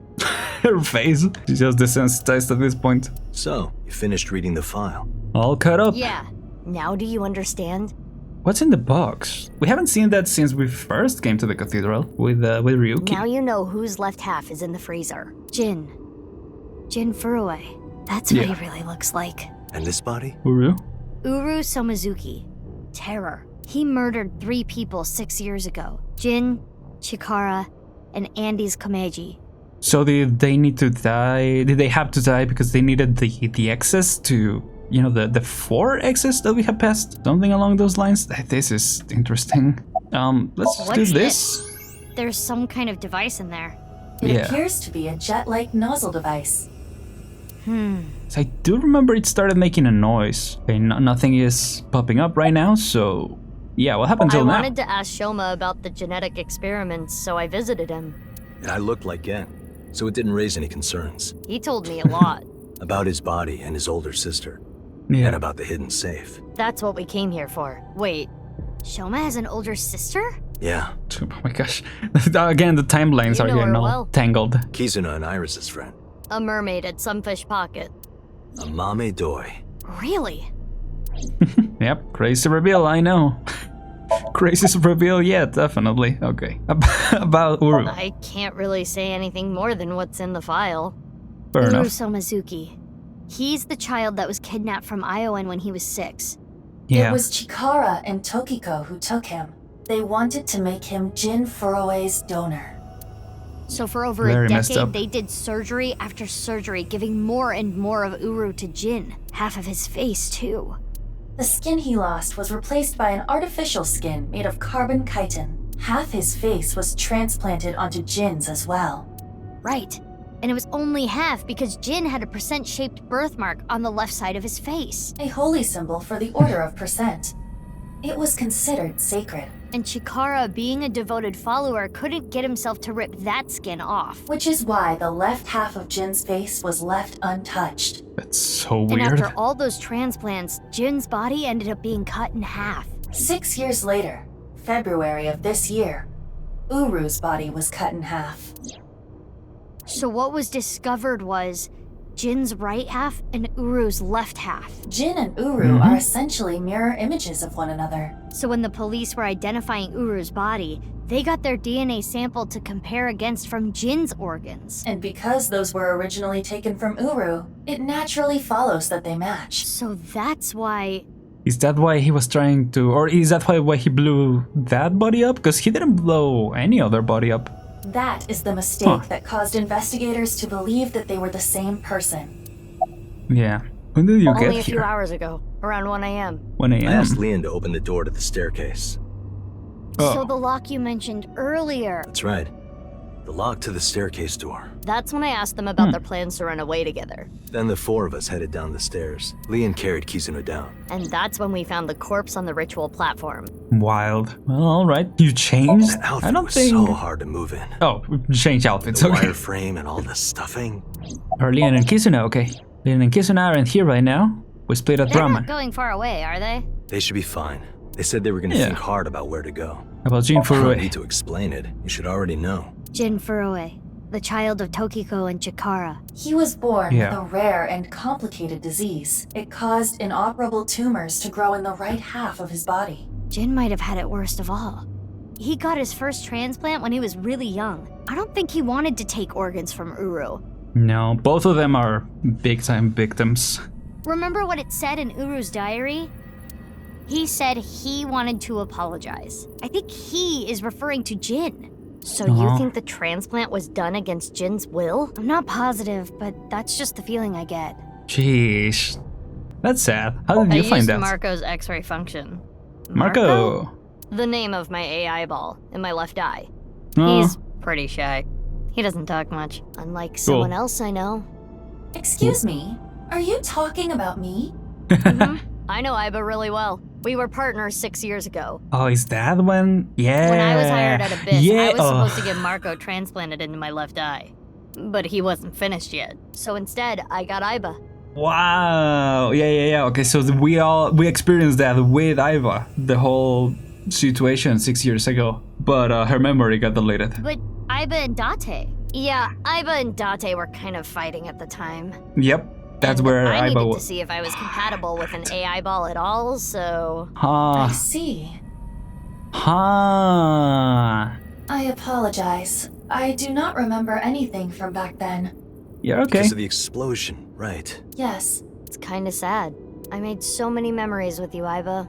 A: Her face. She's just desensitized at this point.
G: So, you finished reading the file.
A: All cut up.
C: Yeah. Now do you understand?
A: What's in the box? We haven't seen that since we first came to the cathedral with Ryuki.
C: Now you know whose left half is in the freezer. Jin Furue. That's what he really looks like.
G: And this body?
A: Uru
C: Somizuki. Terror. He murdered 3 people 6 years ago. Jin, Chikara, and Andy's Komeiji.
A: So did they need to die? Did they have to die because they needed the access to, you know, the 4 exits that we have passed? Something along those lines? This is interesting. Let's do this.
C: There's some kind of device in there.
F: It appears to be a jet-like nozzle device.
A: So I do remember it started making a noise. Okay, nothing is popping up right now, so yeah, what happened till now?
C: I wanted to ask Shoma about the genetic experiments, so I visited him.
G: I looked like Gen, so it didn't raise any concerns.
C: He told me a lot.
G: About his body and his older sister.
A: Yeah.
G: And about the hidden safe.
C: That's what we came here for. Wait, Shoma has an older sister?
G: Yeah.
A: Oh my gosh. Again, the timelines are getting all tangled.
G: Kizuna and Iris's friend.
C: A mermaid at Sunfish Pocket.
G: A mame doi.
C: Really?
A: Yep, crazy reveal, I know. Craziest reveal yet, definitely. Okay. About Uru.
C: I can't really say anything more than what's in the file.
A: Fair enough.
C: Somizuki. He's the child that was kidnapped from Iowan when he was 6.
A: Yeah.
F: It was Chikara and Tokiko who took him. They wanted to make him Jin Furue's donor.
C: So for over a decade, they did surgery after surgery, giving more and more of Uru to Jin. Half of his face, too.
F: The skin he lost was replaced by an artificial skin made of carbon chitin. Half his face was transplanted onto Jin's as well.
C: Right. And it was only half because Jin had a percent-shaped birthmark on the left side of his face.
F: A holy symbol for the order of percent. It was considered sacred.
C: And Chikara, being a devoted follower, couldn't get himself to rip that skin off.
F: Which is why the left half of Jin's face was left untouched.
A: That's so weird.
C: And after all those transplants, Jin's body ended up being cut in half.
F: 6 years later, February of this year, Uru's body was cut in half.
C: So what was discovered was Jin's right half and Uru's left half.
F: Jin and Uru are essentially mirror images of one another.
C: So when the police were identifying Uru's body, they got their DNA sample to compare against from Jin's organs.
F: And because those were originally taken from Uru, it naturally follows that they match.
C: So that's why...
A: Is that why he was trying to... Or is that why he blew that body up? Because he didn't blow any other body up.
F: That is the mistake that caused investigators to believe that they were the same person.
A: Yeah. When did you get here?
C: Only a few hours ago, around 1 a.m.
A: 1 a.m.
G: I asked Leon to open the door to the staircase.
C: So the lock you mentioned earlier.
G: That's right. The lock to the staircase door.
C: That's when I asked them about their plans to run away together.
G: Then the 4 of us headed down the stairs. Leon carried Kizuna down.
C: And that's when we found the corpse on the ritual platform.
A: Wild. Well, alright. You changed?
G: That outfit was so hard to move in.
A: Oh, change outfits,
G: the
A: okay.
G: wireframe and all the stuffing.
A: Are Leon and Kizuna okay? Leon and Kizuna aren't here right now. We split at
C: They're
A: Brahman.
C: not going far away, are they?
G: They should be fine. They said they were going to think hard about where to go.
A: About Jin
G: I don't
A: Furue.
G: need to explain it. You should already know.
C: Jin Furue, the child of Tokiko and Chikara.
F: He was born with a rare and complicated disease. It caused inoperable tumors to grow in the right half of his body.
C: Jin might have had it worst of all. He got his first transplant when he was really young. I don't think he wanted to take organs from Uru.
A: No, both of them are big-time victims.
C: Remember what it said in Uru's diary? He said he wanted to apologize. I think he is referring to Jin. So you think the transplant was done against Jin's will? I'm not positive, but that's just the feeling I get.
A: Jeez. That's sad. How did you find that?
C: I used Marco's X-ray function.
A: Marco?
C: The name of my AI ball in my left eye. He's pretty shy. He doesn't talk much, unlike someone else I know.
F: Excuse me, are you talking about me?
C: I know Iba really well. We were partners 6 years ago.
A: Oh, is that when? Yeah.
C: When I was hired at Abyss, I was supposed to get Marco transplanted into my left eye. But he wasn't finished yet. So instead, I got Iba.
A: Wow. Yeah. Okay, so we experienced that with Iva, the whole situation 6 years ago. But her memory got deleted.
C: But Iba and Date. Yeah, Iba and Date were kind of fighting at the time.
A: Yep. That's where
D: I needed
A: Aiba
D: to see if I was compatible with an AI ball at all, so...
F: I see. I apologize. I do not remember anything from back then.
A: Yeah, okay.
G: Because of the explosion, right?
F: Yes.
C: It's kinda sad. I made so many memories with you, Aiba.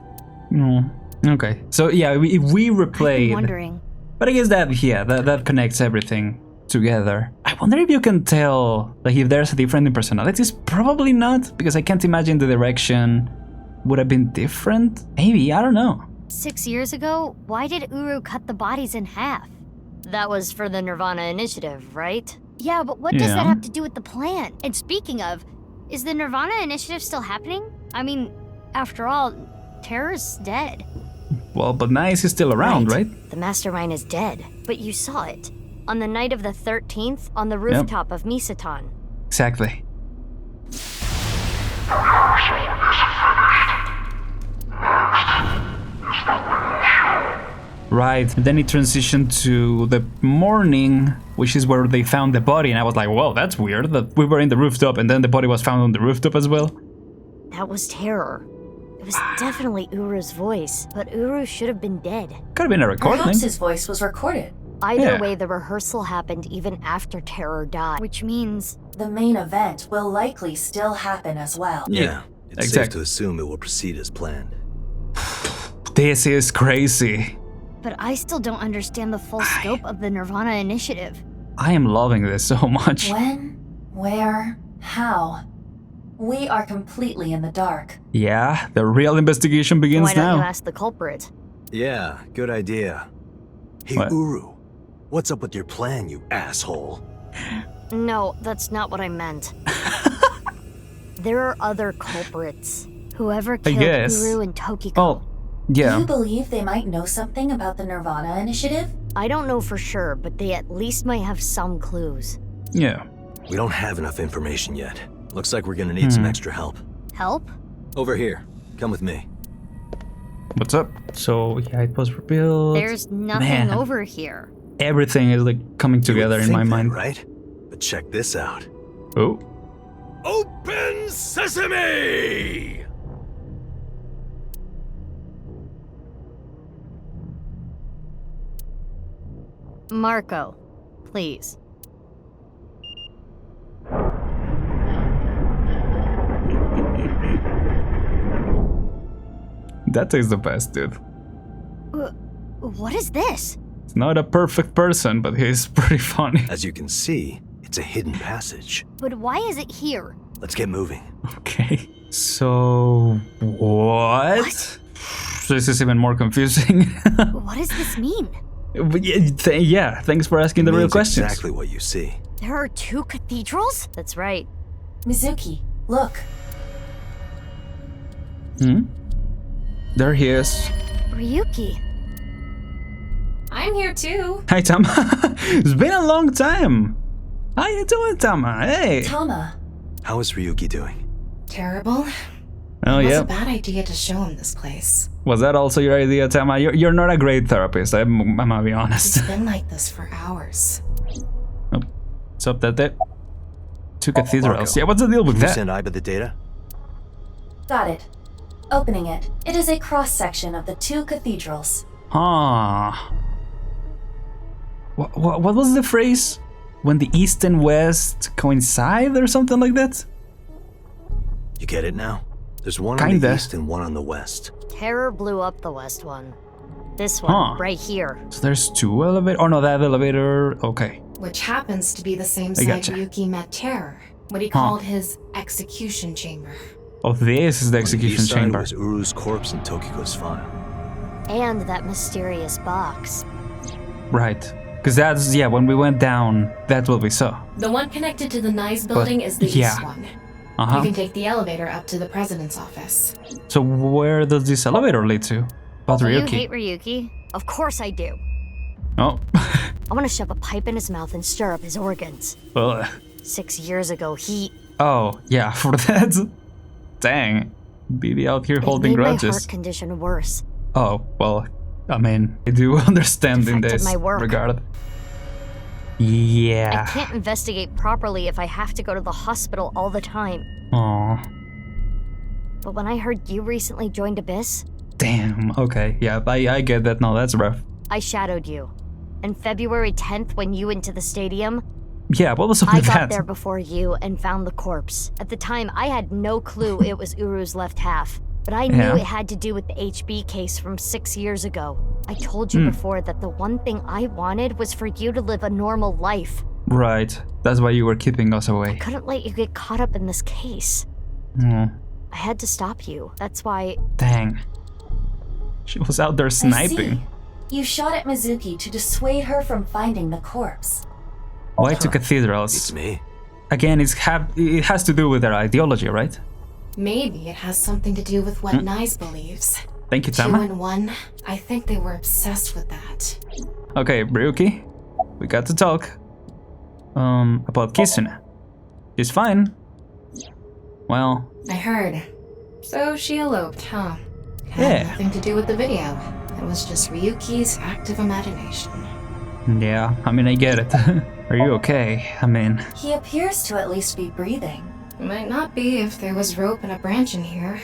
A: Okay. So yeah, we replayed.
C: I'm wondering.
A: But I guess that connects everything together. I wonder if you can tell, like, if there's a difference in personalities. Probably not, because I can't imagine the direction would have been different. Maybe, I don't know.
D: 6 years ago, why did Uru cut the bodies in half?
C: That was for the NirvanA initiative, right?
D: Yeah, but what does that have to do with the plan? And speaking of, is the NirvanA initiative still happening? I mean, after all, Terror's dead.
A: Well, but Nice is still around, right?
C: The mastermind is dead, but you saw it. On the night of the 13th, on the rooftop of Misatan.
A: Exactly. Right, then it transitioned to the morning, which is where they found the body, and I was like, well, that's weird, that we were in the rooftop and then the body was found on the rooftop as well.
C: That was Terror. It was definitely Uru's voice, but Uru should have been dead.
A: Could have been a recording.
F: Perhaps his voice was recorded.
C: Either way, the rehearsal happened even after Terror died, which means...
F: The main event will likely still happen as well.
G: Yeah, it's safe to assume it will proceed as planned.
A: This is crazy.
D: But I still don't understand the full scope of the NirvanA initiative.
A: I am loving this so much.
F: When? Where? How? We are completely in the dark.
A: Yeah, the real investigation begins now.
C: Why don't you ask the culprit?
G: Yeah, good idea. Hey, Uru, what's up with your plan, you asshole?
C: No, that's not what I meant. There are other culprits. Whoever killed Uru and Tokiko.
A: Oh, yeah.
F: Do you believe they might know something about the NirvanA initiative?
C: I don't know for sure, but they at least might have some clues.
A: Yeah.
G: We don't have enough information yet. Looks like we're gonna need some extra help.
D: Help?
G: Over here. Come with me.
A: What's up? So, yeah, it was revealed.
D: There's nothing over here.
A: Everything is like coming together in my mind.
G: Right? But check this out.
A: Oh.
B: Open sesame!
C: Marco, please.
A: That is the best, dude.
D: What is this?
A: He's not a perfect person, but he's pretty funny.
G: As you can see, it's a hidden passage.
D: But why is it here?
G: Let's get moving.
A: Okay. So, what? This is even more confusing.
D: What does this mean?
A: Yeah, thanks for asking the real questions.
G: Exactly what you see.
D: There are 2 cathedrals?
C: That's right.
F: Mizuki, look.
A: There he is.
D: Ryuki.
J: I'm here too.
A: Hi, Tama. It's been a long time. How you doing, Tama? Hey.
F: Tama.
G: How is Ryuki doing?
J: Terrible.
A: Oh,
J: it was
A: yeah.
J: a bad idea to show him this place.
A: Was that also your idea, Tama? You're not a great therapist, I'm gonna be honest.
J: It's been like this for hours.
A: Oh, what's up, that? 2 cathedrals.
G: Marco,
A: yeah, what's the deal with
G: can
A: that?
G: you send Aiba the data?
F: Got it. Opening it. It is a cross-section of the 2 cathedrals.
A: Huh. What was the phrase? When the east and west coincide or something like that?
G: You get it now? There's one on the east and one on the west.
C: Terror blew up the west one. This one, right here.
A: So there's 2 elevators? Oh no, that elevator, okay.
J: Which happens to be the same site Ryuki met Terror. What he called his execution chamber.
A: Oh, this is the execution chamber.
G: Was Uru's corpse and Tokiko's file.
C: And that mysterious box.
A: Right. Because that's, when we went down, that's what we saw.
J: The one connected to the Nice building is the east one.
A: Uh-huh.
J: You can take the elevator up to the president's office.
A: So where does this elevator lead to? About Ryuki.
C: You hate Ryuki? Of course I do.
A: Oh.
C: I want to shove a pipe in his mouth and stir up his organs. 6 years ago, he...
A: Oh, yeah, for that? Dang. Be out here holding grudges.
C: It made my heart condition worse.
A: Oh, well, I mean, I do understand in this regard. Yeah.
C: I can't investigate properly if I have to go to the hospital all the time.
A: Aww.
C: But when I heard you recently joined Abyss...
A: Damn, okay. Yeah, I get that now. That's rough.
C: I shadowed you. And February 10th, when you went to the stadium...
A: Yeah, what was up
C: I
A: with
C: got
A: that?
C: there before you and found the corpse. At the time, I had no clue it was Uru's left half. But I knew it had to do with the HB case from 6 years ago. I told you before that the one thing I wanted was for you to live a normal life.
A: Right. That's why you were keeping us away.
C: I couldn't let you get caught up in this case.
A: Oh.
C: I had to stop you. That's why...
A: Dang. She was out there sniping.
F: I see. You shot at Mizuki to dissuade her from finding the corpse.
A: Why to cathedrals?
G: It's me.
A: Again, it has to do with their ideology, right?
J: Maybe it has something to do with what Nice believes.
A: Thank you, Tama.
J: 2 and 1, I think they were obsessed with that.
A: Okay, Ryuki, we got to talk. About Kizuna. She's fine. Well...
J: I heard. So she eloped, huh? Had nothing to do with the video. It was just Ryuki's active imagination.
A: Yeah, I mean, I get it. Are you okay? I mean...
F: He appears to at least be breathing.
J: Might not be if there was rope and a branch in here.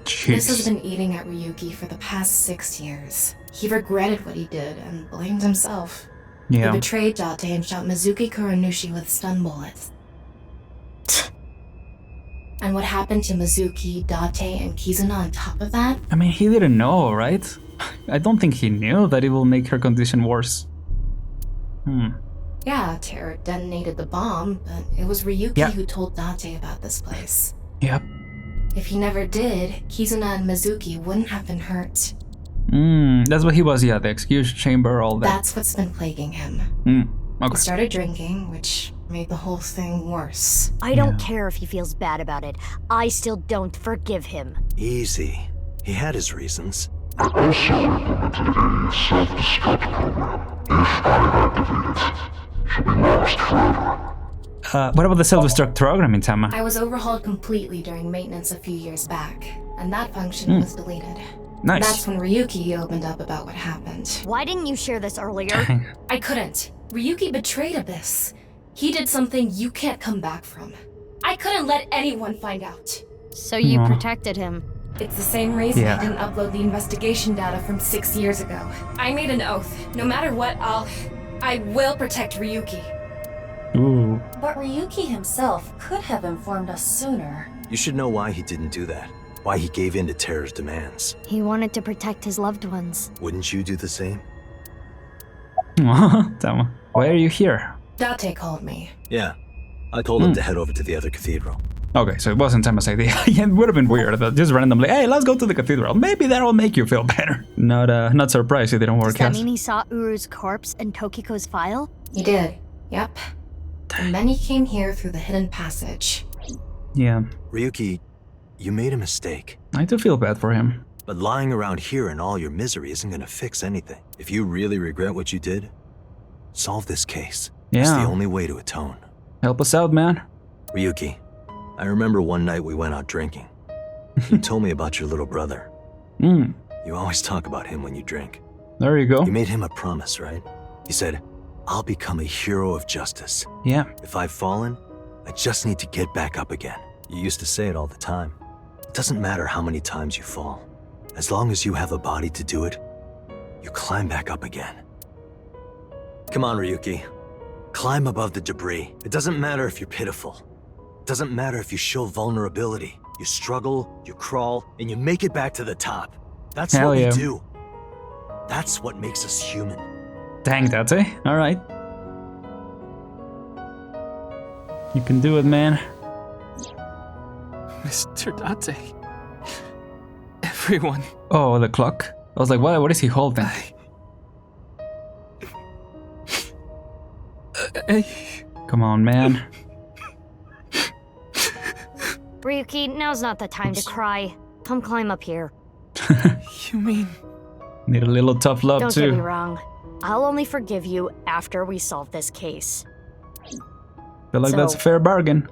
A: Jeez.
J: This has been eating at Ryuki for the past 6 years. He regretted what he did and blamed himself.
A: Yeah.
J: He betrayed Date and shot Mizuki Kuranushi with stun bullets. And what happened to Mizuki, Date, and Kizuna on top of that?
A: I mean, he didn't know, right? I don't think he knew that it will make her condition worse.
J: Yeah, Terror detonated the bomb, but it was Ryuki who told Date about this place.
A: Yep.
J: If he never did, Kizuna and Mizuki wouldn't have been hurt.
A: That's what he was, the execution chamber, all that.
J: That's what's been plaguing him.
A: Okay.
J: He started drinking, which made the whole thing worse.
C: I don't care if he feels bad about it. I still don't forgive him.
G: Easy. He had his reasons.
K: I also implemented a self-destruct program. If I activate it, she'll be lost forever.
A: What about the self-destruct program in Tama?
J: I was overhauled completely during maintenance a few years back, and that function was deleted.
A: Nice.
J: That's when Ryuki opened up about what happened.
C: Why didn't you share this earlier?
J: I couldn't. Ryuki betrayed Abyss. He did something you can't come back from. I couldn't let anyone find out.
C: So you protected him.
J: It's the same reason I didn't upload the investigation data from 6 years ago. I made an oath. No matter what, I will protect Ryuki.
A: Ooh.
F: But Ryuki himself could have informed us sooner.
G: You should know why he didn't do that. Why he gave in to Terror's demands.
C: He wanted to protect his loved ones.
G: Wouldn't you do the same?
A: Tama, why are you here?
J: Date called me.
G: Yeah. I told him to head over to the other cathedral.
A: Okay, so it wasn't Tama's idea. It would have been weird that just randomly, hey, let's go to the cathedral. Maybe that'll make you feel better. Not surprised it didn't work out.
C: Does that mean he saw Uru's corpse in Tokiko's file?
J: He did. Yep. And then he came here through the hidden passage.
A: Yeah.
G: Ryuki, you made a mistake.
A: I do feel bad for him.
G: But lying around here in all your misery isn't gonna fix anything. If you really regret what you did, solve this case.
A: Yeah.
G: It's the only way to atone.
A: Help us out, man.
G: Ryuki, I remember one night we went out drinking. You told me about your little brother. You always talk about him when you drink.
A: There you go.
G: You made him a promise, right? You said, I'll become a hero of justice.
A: Yeah.
G: If I've fallen, I just need to get back up again. You used to say it all the time. It doesn't matter how many times you fall. As long as you have a body to do it, you climb back up again. Come on, Ryuki. Climb above the debris. It doesn't matter if you're pitiful. It doesn't matter if you show vulnerability. You struggle, you crawl, and you make it back to the top. That's what we do. That's what makes us human.
A: Dang, Date. Alright. You can do it, man.
E: Mr. Date. Everyone.
A: Oh, the clock. I was like, what is he holding? Come on, man.
C: Ryuki, now's not the time to cry. Come climb up here.
E: You mean...
A: Need a little tough love,
C: Don't
A: too.
C: get me wrong. I'll only forgive you after we solve this case.
A: Feel like that's a fair bargain.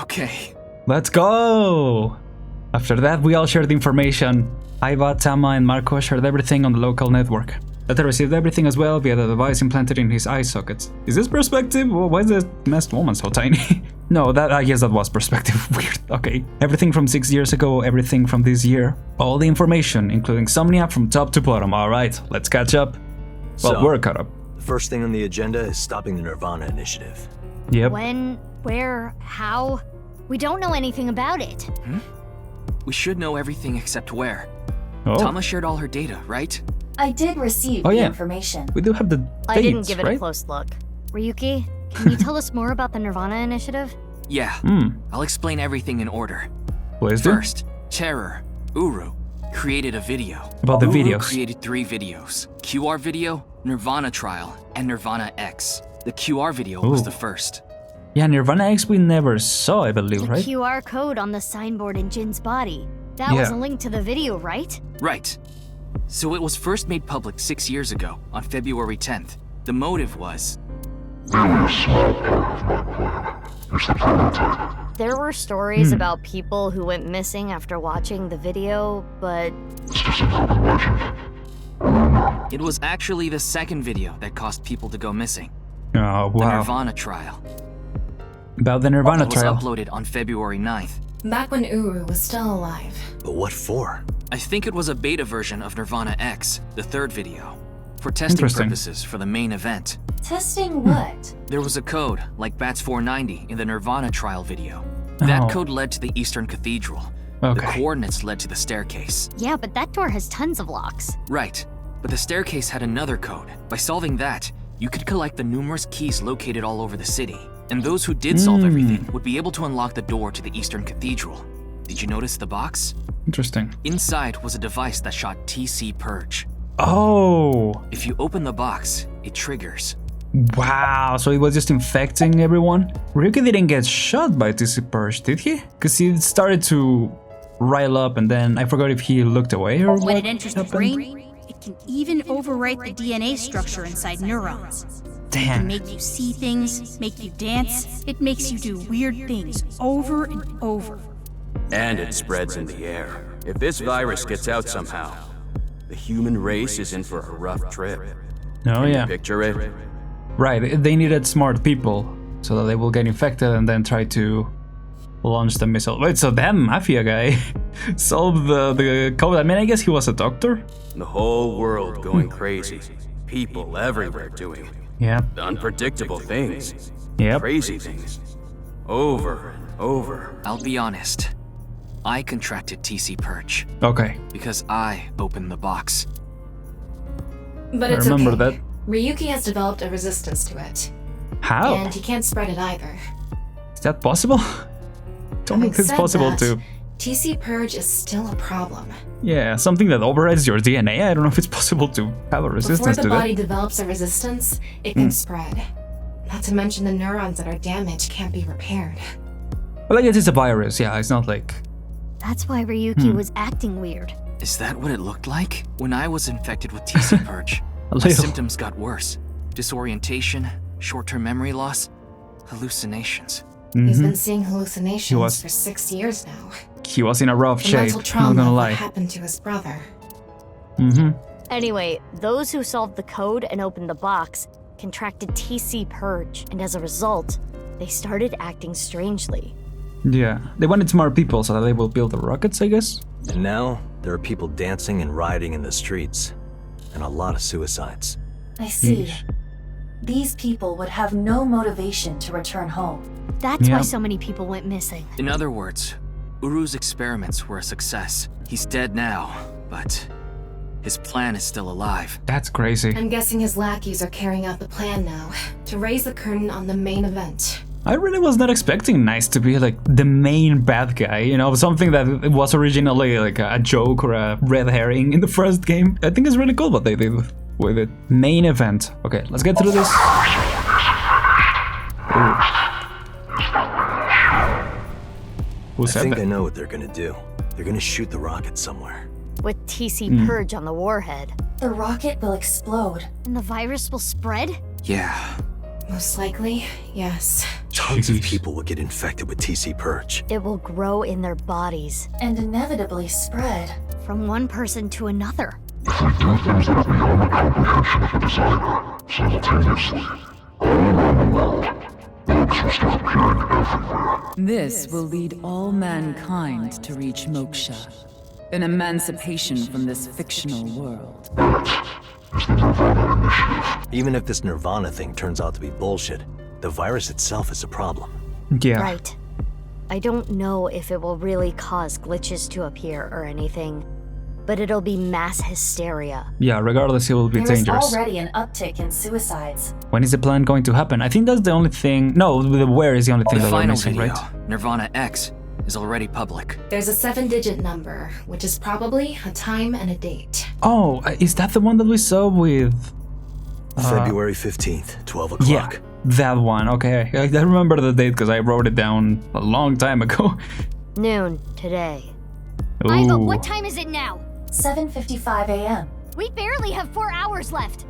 E: Okay.
A: Let's go! After that, we all shared information. Aiba, Tama, and Marco shared everything on the local network. that they received everything as well via the device implanted in his eye sockets. Is this perspective? Well, why is the masked woman so tiny? No, I guess that was perspective. Weird. Okay. Everything from 6 years ago, everything from this year. All the information, including Somnia from top to bottom. Alright, let's catch up. Well,
G: So,
A: we're caught up.
G: The first thing on the agenda is stopping the NirvanA initiative.
A: Yep.
D: When, where, how? We don't know anything about it.
E: We should know everything except where.
A: Oh.
E: Tama shared all her data, right?
F: I did receive the information.
A: We do have the dates,
D: I didn't give it
A: right?
D: a close look. Ryuki, can you tell us more about the NirvanA initiative?
E: Yeah. I'll explain everything in order.
A: Please do.
E: First, Terror, Uru, created a video.
A: About the
E: Uru
A: videos.
E: created 3 videos. QR video, NirvanA trial, and NirvanA X. The QR video was the first.
A: Yeah, NirvanA X we never saw, I believe,
D: The
A: right?
D: QR code on the signboard in Jin's body. That was a link to the video, right?
E: Right. So it was first made public 6 years ago, on February 10th. The motive was...
K: Merely a small part of my plan. It's the prototype.
D: There were stories about people who went missing after watching the video, but...
K: It's just an urban legend.
E: It was actually the second video that caused people to go missing.
A: Oh,
E: The
A: wow.
E: NirvanA trial.
A: About the NirvanA
E: It was
A: trial.
E: uploaded on February 9th.
J: Back when Uru was still alive.
G: But what for?
E: I think it was a beta version of NirvanA X, the third video. For testing
A: Interesting.
E: purposes for the main event.
F: Testing what?
E: There was a code, like BATS 490 in the NirvanA trial video. That
A: Oh.
E: code led to the Eastern Cathedral.
A: Okay.
E: The coordinates led to the staircase.
D: Yeah, but that door has tons of locks.
E: Right, but the staircase had another code. By solving that, you could collect the numerous keys located all over the city. And those who did solve everything would be able to unlock the door to the Eastern Cathedral. Did you notice the box?
A: Interesting.
E: Inside was a device that shot TC Purge.
A: Oh,
E: If you open the box, it triggers.
A: wow. So he was just infecting everyone? Ryuki didn't get shot by TC Purge, did he? Because he started to rile up and then I forgot if he looked away or
L: When
A: what
L: it enters the
A: happened.
L: brain, it can even overwrite the DNA structure inside neurons. It can
A: Damn.
L: make you see things, make you dance, it makes you do weird things over and over.
H: And it spreads in the air. If this virus gets out somehow, the human race is in for a rough trip.
A: Oh,
H: Can you
A: yeah.
H: picture it?
A: Right, they needed smart people so that they will get infected and then try to launch the missile. Wait, so that mafia guy solved the code? I mean, I guess he was a doctor?
H: The whole world going crazy. People everywhere doing
A: Yeah.
H: unpredictable things.
A: Yep.
H: Crazy things. Over and over.
E: I'll be honest. I contracted TC Purge
A: Okay.
E: because I opened the box.
J: But
A: I
J: it's
A: remember
J: okay.
A: that.
J: Ryuki has developed a resistance to it.
A: How?
J: And he can't spread it either.
A: Is that possible? Don't know if
J: Having
A: it's
J: said
A: possible
J: that,
A: to...
J: TC Purge is still a problem.
A: Yeah, something that overrides your DNA. I don't know if it's possible to have a
J: Before
A: resistance
J: the
A: to
J: body
A: that.
J: develops a resistance, it can spread. Not to mention the neurons that are damaged can't be repaired.
A: Well, I guess it's a virus. Yeah, it's not like...
D: That's why Ryuki was acting weird.
E: Is that what it looked like? When I was infected with TC Purge,
A: A
E: my
A: little.
E: symptoms got worse. Disorientation, short-term memory loss, hallucinations.
J: He's been seeing hallucinations
A: He was-
J: for 6 years now.
A: He was in a rough
J: The
A: shape,
J: mental
A: not
J: trauma
A: gonna
J: of what
A: lie.
J: happened to his brother.
D: Anyway, those who solved the code and opened the box contracted TC Purge, and as a result, they started acting strangely.
A: Yeah, they wanted smart people so that they will build the rockets, I guess?
G: And now, there are people dancing and rioting in the streets. And a lot of suicides.
F: I see. These people would have no motivation to return home.
D: That's
A: Yeah.
D: why so many people went missing.
E: In other words, Uru's experiments were a success. He's dead now, but his plan is still alive.
A: That's crazy.
J: I'm guessing his lackeys are carrying out the plan now, to raise the curtain on the main event.
A: I really was not expecting Nice to be like the main bad guy, you know, something that was originally like a joke or a red herring in the first game. I think it's really cool what they did with it. Main event. Okay, let's get through this. Who
G: I
A: said
G: think
A: that?
G: I know what they're gonna do. They're gonna shoot the rocket somewhere.
D: With TC Purge on the warhead.
F: The rocket will explode.
D: And the virus will spread?
E: Yeah.
J: Most likely, yes.
G: Tons of people will get infected with TC Purge.
D: It will grow in their bodies.
F: And inevitably spread.
D: From one person to another.
K: If we do things that are beyond the comprehension of the designer, simultaneously, all around the world, bugs will start appearing everywhere.
M: This will lead all mankind to reach moksha, an emancipation from this fictional world.
K: That is the NirvanA initiative.
G: Even if this Nirvana thing turns out to be bullshit, the virus itself is a problem.
A: Yeah.
C: Right. I don't know if it will really cause glitches to appear or anything, but it'll be mass hysteria.
A: Yeah, regardless, it will be
F: There is
A: dangerous.
F: already an uptick in suicides.
A: When is the plan going to happen? I think that's the only thing. No, the where is the only thing
E: The
A: that we're
E: final
A: missing,
E: video,
A: right?
E: NirvanA X, is already public.
J: There's a 7-digit number, which is probably a time and a date.
A: Oh, is that the one that we saw with?
G: February 15th, 12 o'clock.
A: Yeah, that one. Okay, I remember the date because I wrote it down a long time ago.
C: Noon today.
D: Iva,
A: Ooh.
D: what time is it now?
F: 7:55 a.m.
D: We barely have 4 hours left.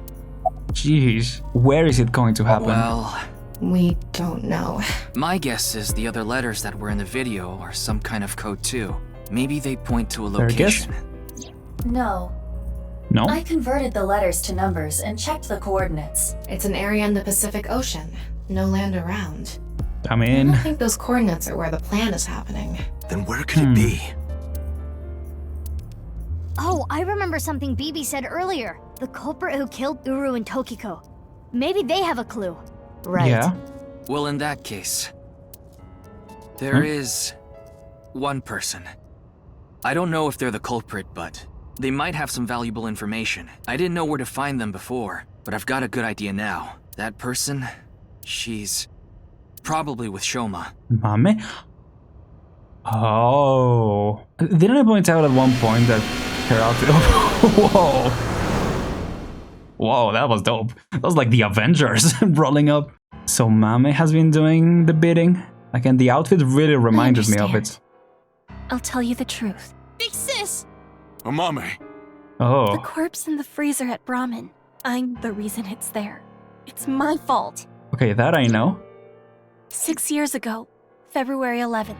A: Jeez, where is it going to happen?
E: Well,
J: We don't know.
E: my guess is the other letters that were in the video are some kind of code too. Maybe they point to a
A: Fair guess?
E: location.
F: No.
A: No?
F: I converted the letters to numbers and checked the coordinates.
J: It's an area in the Pacific Ocean. No land around.
A: I
J: I
A: mean,
J: don't think those coordinates are where the plan is happening.
G: Then where could it be?
D: Oh, I remember something BB said earlier. The culprit who killed Uru and Tokiko. Maybe they have a clue.
C: Right.
A: yeah.
E: Well, in that case, there is one person. I don't know if they're the culprit, but they might have some valuable information. I didn't know where to find them before, but I've got a good idea now. That person, she's probably with Shoma.
A: Mame? Oh. Didn't I point out at one point that her outfit... Whoa. Whoa, that was dope. That was like the Avengers rolling up. So Mame has been doing the bidding. Again, the outfit really reminded me of it.
I: I'll tell you the truth.
L: Big sis!
K: Amame.
I: The
A: Oh.
I: corpse in the freezer at Brahmin. I'm the reason it's there. It's my fault.
A: Okay, that I know.
I: 6 years ago, February 11th,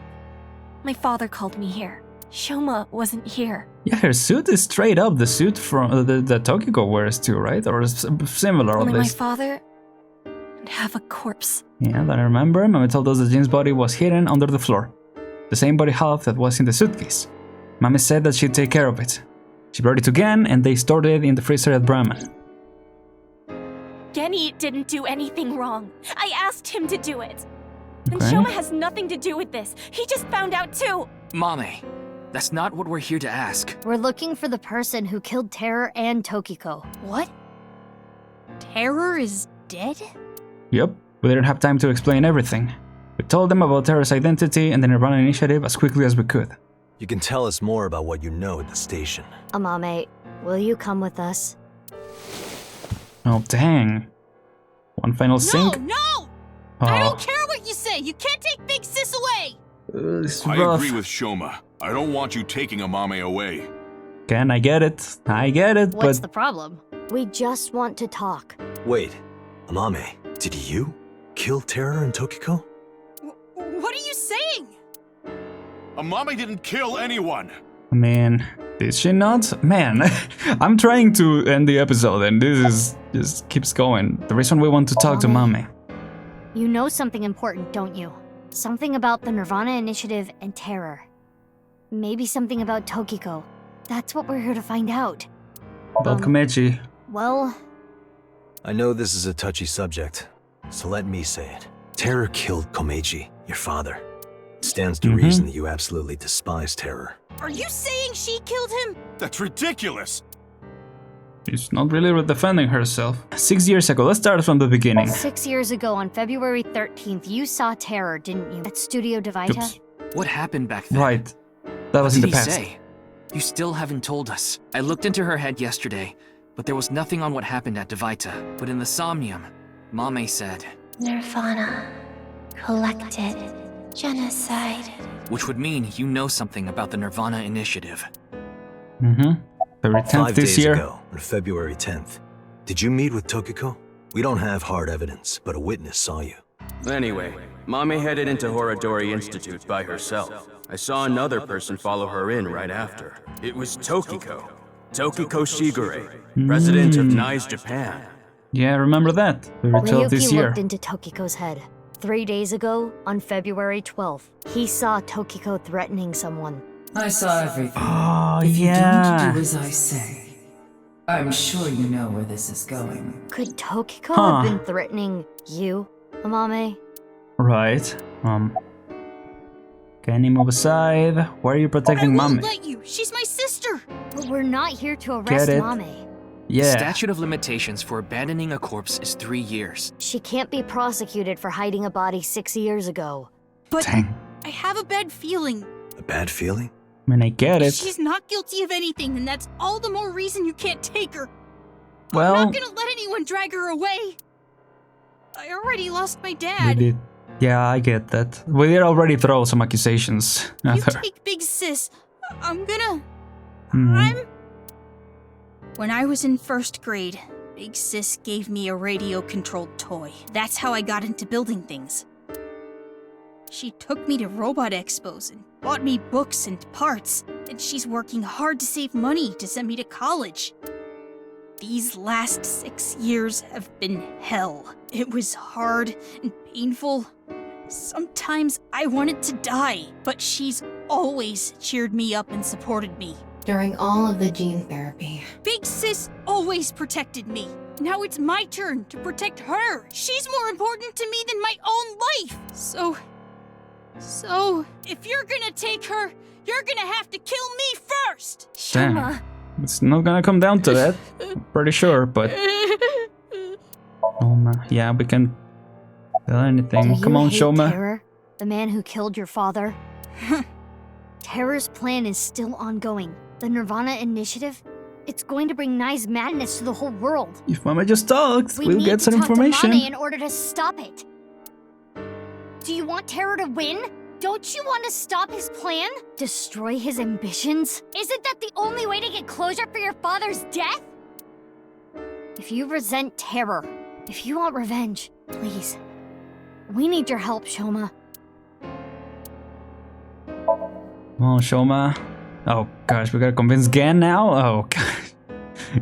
I: my father called me here. Shoma wasn't here.
A: Yeah, her suit is straight up the suit from the Tokiko wears too, right? Or similar at
I: Only my
A: least.
I: father would have a corpse.
A: Yeah, that I remember. Mame told us that Jin's body was hidden under the floor. The same body half that was in the suitcase. Mame said that she'd take care of it. She brought it to Gen and they stored it in the freezer at Brahman.
I: Genny didn't do anything wrong. I asked him to do it. And
A: Okay.
I: Shoma has nothing to do with this. He just found out too.
E: Mame, that's not what we're here to ask.
C: We're looking for the person who killed Terror and Tokiko.
L: What? Terror is dead?
A: Yep, we didn't have time to explain everything. We told them about Terra's identity and the NirvanA initiative as quickly as we could.
G: You can tell us more about what you know at the station.
C: Amame, will you come with us?
A: Oh, dang. One final sync?
L: No! I don't care what you say! You can't take Big Sis away!
A: It's
K: I
A: rough.
K: agree with Shoma. I don't want you taking Amame away.
A: Ken, I get it. I get it,
C: What's
A: but...
C: the problem? We just want to talk.
G: Wait, Amame, did you kill Terror and Tokiko?
L: What are you saying?
K: Amame didn't kill anyone.
A: Man, did she not? Man, I'm trying to end the episode and this is just keeps going. The reason we want to talk to Mame.
C: You know something important, don't you? Something about the NirvanA initiative and Terror. Maybe something about Tokiko. That's what we're here to find out.
A: About Komechi.
C: Well,
G: I know this is a touchy subject, so let me say it. Terror killed Komeiji, your father. It stands to reason that you absolutely despise Terror.
L: Are you saying she killed him?
K: That's ridiculous.
A: She's not really defending herself. 6 years ago, let's start from the beginning.
C: 6 years ago on February 13th, you saw Terror, didn't you? At Studio Devita?
A: Oops.
E: What happened back then?
A: Right. That was in
E: What
A: the
E: did he
A: past.
E: say? You still haven't told us. I looked into her head yesterday, but there was nothing on what happened at Devita. But in the Somnium, Mame said,
I: NirvanA. Collected. Genocide.
E: which would mean you know something about the NirvanA initiative.
A: February 10th
G: 5
A: this
G: days
A: year.
G: ago, on February 10th. Did you meet with Tokiko? We don't have hard evidence, but a witness saw you.
H: Anyway, Mame headed into Horadori Institute by herself. I saw another person follow her in right after. It was Tokiko. Tokiko Shigure, president of Nice, Japan.
A: Yeah, remember that. We returned this
C: Ryuki
A: year.
C: looked into Tokiko's head. 3 days ago, on February 12th, he saw Tokiko threatening someone.
M: I saw everything.
A: Oh,
M: if you
A: yeah.
M: don't do as I say, I'm sure you know where this is going.
C: Could Tokiko have been threatening you, Amame?
A: Right. Can you move aside? Why are you protecting
L: I won't
A: Mame?
L: let you. She's my sister.
C: But we're not here to arrest
A: Get it?
C: Mame.
A: Yeah.
E: Statute of limitations for abandoning a corpse is 3 years.
C: She can't be prosecuted for hiding a body 6 years ago.
L: But
A: Dang.
L: I have a bad feeling.
G: A bad feeling?
A: I mean, I get it.
L: She's not guilty of anything, and that's all the more reason you can't take her.
A: Well,
L: I'm not gonna let anyone drag her away. I already lost my
A: we
L: dad.
A: did. Yeah, I get that. We did already throw some accusations at
L: You
A: her.
L: take Big Sis. I'm gonna...
A: Mhm.
L: When I was in 1st grade, Big Sis gave me a radio-controlled toy. That's how I got into building things. She took me to robot expos and bought me books and parts, and she's working hard to save money to send me to college. These last 6 years have been hell. It was hard and painful. Sometimes I wanted to die, but she's always cheered me up and supported me.
J: During all of the gene therapy.
L: Big Sis always protected me. Now it's my turn to protect her. She's more important to me than my own life. So, if you're gonna take her, you're gonna have to kill me first.
A: Damn. It's not gonna come down to that. I'm pretty sure, but... yeah, we can... tell anything.
C: Do
A: Come
C: you
A: on,
C: hate
A: Shoma.
C: Terror, the man who killed your father? Terror's plan is still ongoing. The NirvanA initiative? It's going to bring Nye's madness to the whole world.
A: If Mama just talks,
C: We
A: we'll
C: need
A: get
C: to
A: some
C: talk
A: information.
C: to Mame in order to stop it. Do you want Terror to win? Don't you want to stop his plan? Destroy his ambitions? Isn't that the only way to get closure for your father's death? If you resent Terror, if you want revenge, please. We need your help, Shoma.
A: Come on, Shoma. Oh gosh, we gotta convince Gen now? Oh gosh.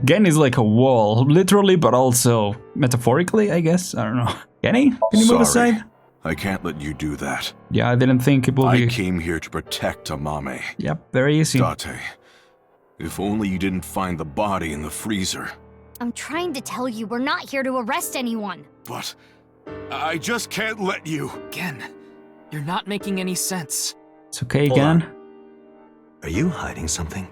A: Gen is like a wall, literally, but also metaphorically, I guess. I don't know. Genny, can you move aside?
K: I can't let you do that.
A: Yeah, I didn't think it would be...
K: I came here to protect Amame.
A: Yep, very easy.
K: Date, if only you didn't find the body in the freezer.
C: I'm trying to tell you we're not here to arrest anyone.
K: But I just can't let you.
E: Gen, you're not making any sense.
A: It's okay,
G: Hold
A: Gen.
G: on. Are you hiding something?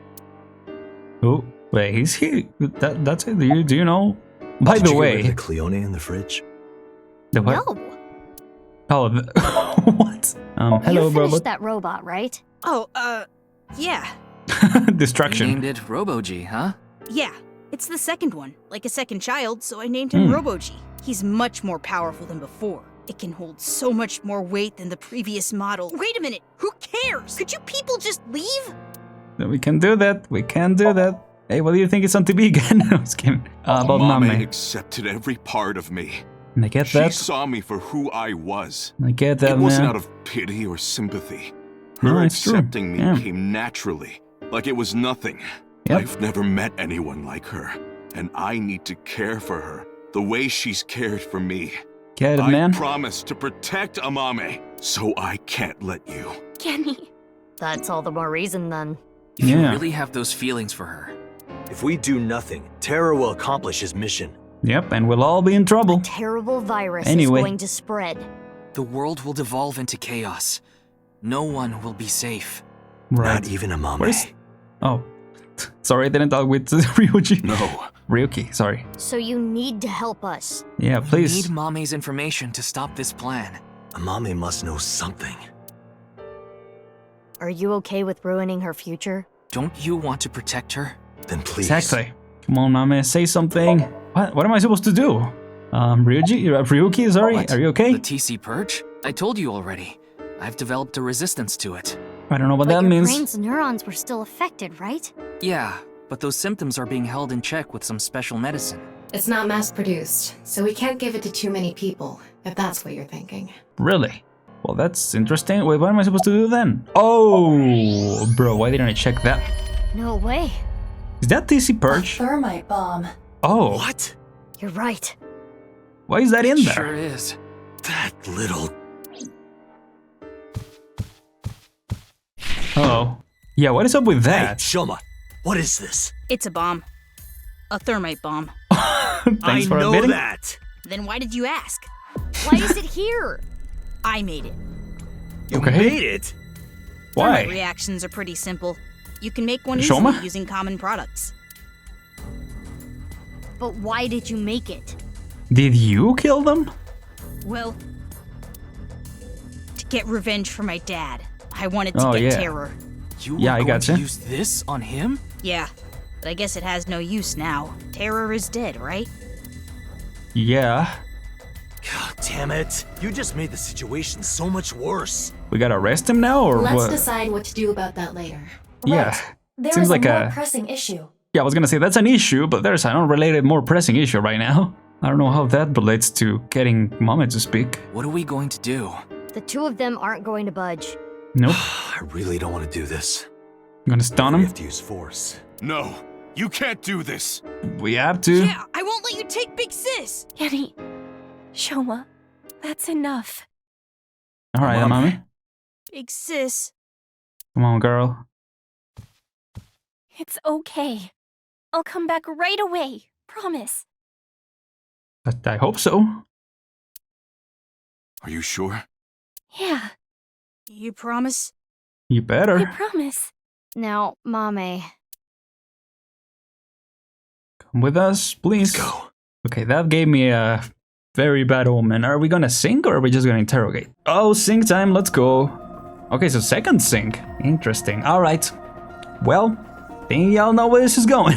A: Oh, wait, he's here. That's it. Do you know? By
G: Did
A: the
G: you
A: way...
G: get rid of the Cleone in the fridge?
A: The what?
C: No.
A: Oh, what? Hello,
C: You finished
A: robot.
C: that robot, right?
L: Oh, yeah.
A: Distraction.
E: You named it Robo-G, huh?
L: Yeah. It's the second one, like a second child, so I named him Robo-G. He's much more powerful than before. It can hold so much more weight than the previous model. Wait a minute, who cares? Could you people just leave?
A: We can do that. We can do that. Hey, what do you think it's on TV again? I was kidding. About
K: Mame
A: Mame.
K: accepted every part of me.
A: I get
K: She
A: that.
K: saw me for who I was.
A: I get that,
K: It wasn't
A: man.
K: out of pity or sympathy.
A: No,
K: Her
A: it's true.
K: accepting me
A: Yeah.
K: came naturally, like it was nothing.
A: Yep.
K: I've never met anyone like her, and I need to care for her the way she's cared for me.
A: Get it,
K: I
A: man.
K: promise to protect Amame, so I can't let you.
C: Kenny. That's all the more reason then.
E: If you
A: Yeah.
E: really have those feelings for her,
G: If we do nothing, Terror will accomplish his mission.
A: Yep, and we'll all be in trouble.
C: Terrible virus
A: Anyway.
C: is going to spread.
E: the world will devolve into chaos. No one will be safe.
A: Right.
G: Not even Amame.
A: Where's... Oh. Sorry, I didn't talk with Ryuji.
K: No.
A: Ryuki, sorry.
C: So you need to help us.
A: Yeah,
E: We
A: please.
E: need Mame's information to stop this plan.
G: Amame must know something.
C: Are you okay with ruining her future?
E: Don't you want to protect her?
G: Then please.
A: Exactly. Come on, Mame, say something. What am I supposed to do? Ryuki, sorry,
E: What?
A: are you okay?
E: The TC Purge? I told you already. I've developed a resistance to it.
A: I don't know what
C: But
A: that
C: your
A: means.
C: brain's neurons were still affected, right?
E: Yeah, but those symptoms are being held in check with some special medicine.
J: It's not mass-produced, so we can't give it to too many people, if that's what you're thinking.
A: Really? Well, that's interesting. Wait, what am I supposed to do then? Oh, bro, why didn't I check that?
C: No way.
A: Is that TC
F: A
A: Purge?
F: thermite bomb.
A: Oh.
G: What?
C: You're right.
A: Why is that in there?
E: Sure is.
G: That little...
A: Oh. Yeah, what is up with
G: Hey,
A: that?
G: Shoma, what is this?
L: It's a bomb. A thermite bomb.
A: Thanks for
G: know
A: admitting.
G: that.
L: Then why did you ask?
D: Why is it here?
L: I made it.
G: You
A: Okay.
G: made it?
L: Thermite
A: Why?
L: reactions are pretty simple. You can make one
A: Shoma?
L: easily using common products.
D: But why did you make it?
A: Did you kill them?
L: Well, to get revenge for my dad. I wanted to
A: Oh,
L: get
A: yeah.
L: terror.
E: You
A: Yeah,
E: were
A: I
E: going
A: gotcha.
E: to use this on him?
L: Yeah, but I guess it has no use now. Terror is dead, right?
A: Yeah.
G: God damn it. You just made the situation so much worse.
A: We gotta arrest him now, or
J: Let's
A: what?
J: decide what to do about that later.
A: Yeah.
F: Right. There
A: Seems
F: is
A: like
F: a more
A: a...
F: pressing issue.
A: Yeah, I was gonna say that's an issue, but there's an unrelated, more pressing issue right now. I don't know how that relates to getting Mama to speak.
E: What are we going to do?
D: The two of them aren't going to budge.
A: Nope.
G: I really don't want to do this.
A: I'm gonna stun
G: We
A: him.
G: have to use force.
B: No, you can't do this.
A: We have to.
L: Yeah, I won't let you take Big Sis!
J: Yanni, Shoma, that's enough.
A: Alright,
G: Mom.
A: Mommy.
L: Big Sis.
A: Come on, girl.
J: It's okay. I'll come back right away. Promise.
A: I hope so.
B: Are you sure?
J: Yeah,
L: You promise?
A: You
J: I
A: better.
J: promise.
D: Now, Mame.
A: Come with us, please.
G: Let's go.
A: Okay, that gave me a very bad omen. Are we gonna sync or are we just gonna interrogate? Oh, sync time, let's go. Okay, so second sync. Interesting. Alright. Well, think y'all know where this is going.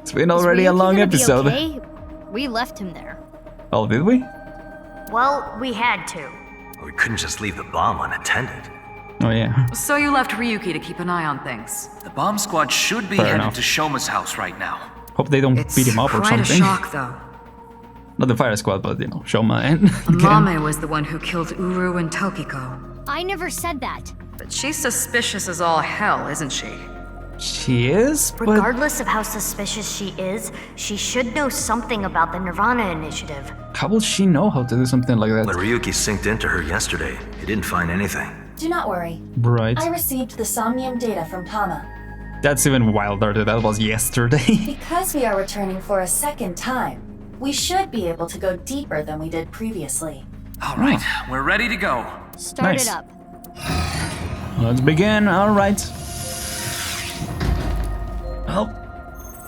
A: It's been already a
D: Ryuki
A: long
D: gonna be
A: episode.
D: okay? We left him there.
A: Oh, did we?
C: Well, we had to.
G: We couldn't just leave the bomb unattended.
A: Oh, yeah.
N: So you left Ryuki to keep an eye on things.
H: The bomb squad should be
A: Fair
H: headed
A: enough.
H: to Shoma's house right now.
A: Hope they don't
N: It's
A: beat him up or
N: quite
A: something.
N: a shock, though.
A: Not the fire squad, but you know, Shoma and
N: Mame was the one who killed Uru and Tokiko.
D: I never said that.
N: But she's suspicious as all hell, isn't she?
A: She is, but
C: Regardless of how suspicious she is, she should know something about the NirvanA initiative.
A: how will she know how to do something like
G: When
A: that?
G: Ryuki synced into her yesterday, he didn't find anything.
F: Do not worry.
A: Right.
F: I received the Somnium data from Tama.
A: That's even wilder that was yesterday.
F: Because we are returning for a second time, we should be able to go deeper than we did previously.
H: All right, we're ready to go.
D: Start
A: Nice.
D: it up.
A: Let's begin. Alright. Well,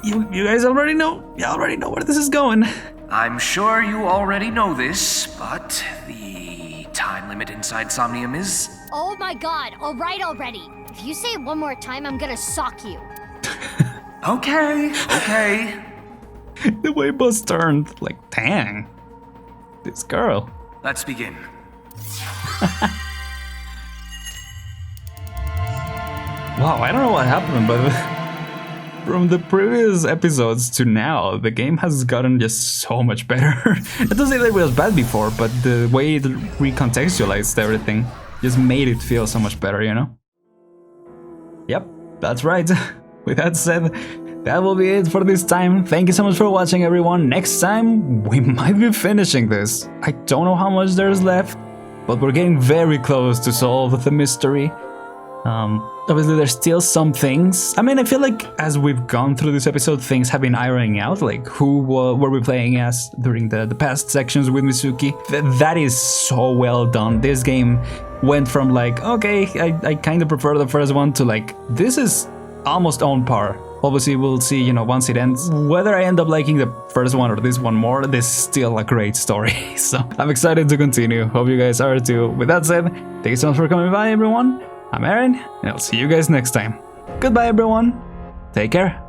A: you guys already know. You already know where this is going.
H: I'm sure you already know this, but the time limit inside Somnium is...
D: Oh my god, alright already. If you say it one more time, I'm gonna sock you.
H: Okay.
A: The way Buzz turned, like, dang. This girl.
H: Let's begin.
A: Wow, I don't know what happened, but from the previous episodes to now, the game has gotten just so much better. It doesn't say that it was bad before, but the way it recontextualized everything just made it feel so much better, you know? Yep, that's right. With that said, that will be it for this time. Thank you so much for watching, everyone. Next time, we might be finishing this. I don't know how much there's left, but we're getting very close to solve the mystery. Obviously there's still some things. I mean, I feel like as we've gone through this episode, things have been ironing out, like who were we playing as during the past sections with Mizuki. That is so well done. This game went from like, okay, I kind of prefer the first one to like, this is almost on par. Obviously we'll see, you know, once it ends, whether I end up liking the first one or this one more, this is still a great story. So I'm excited to continue. Hope you guys are too. With that said, thank you so much for coming by, everyone. I'm Aren, and I'll see you guys next time. Goodbye, everyone. Take care.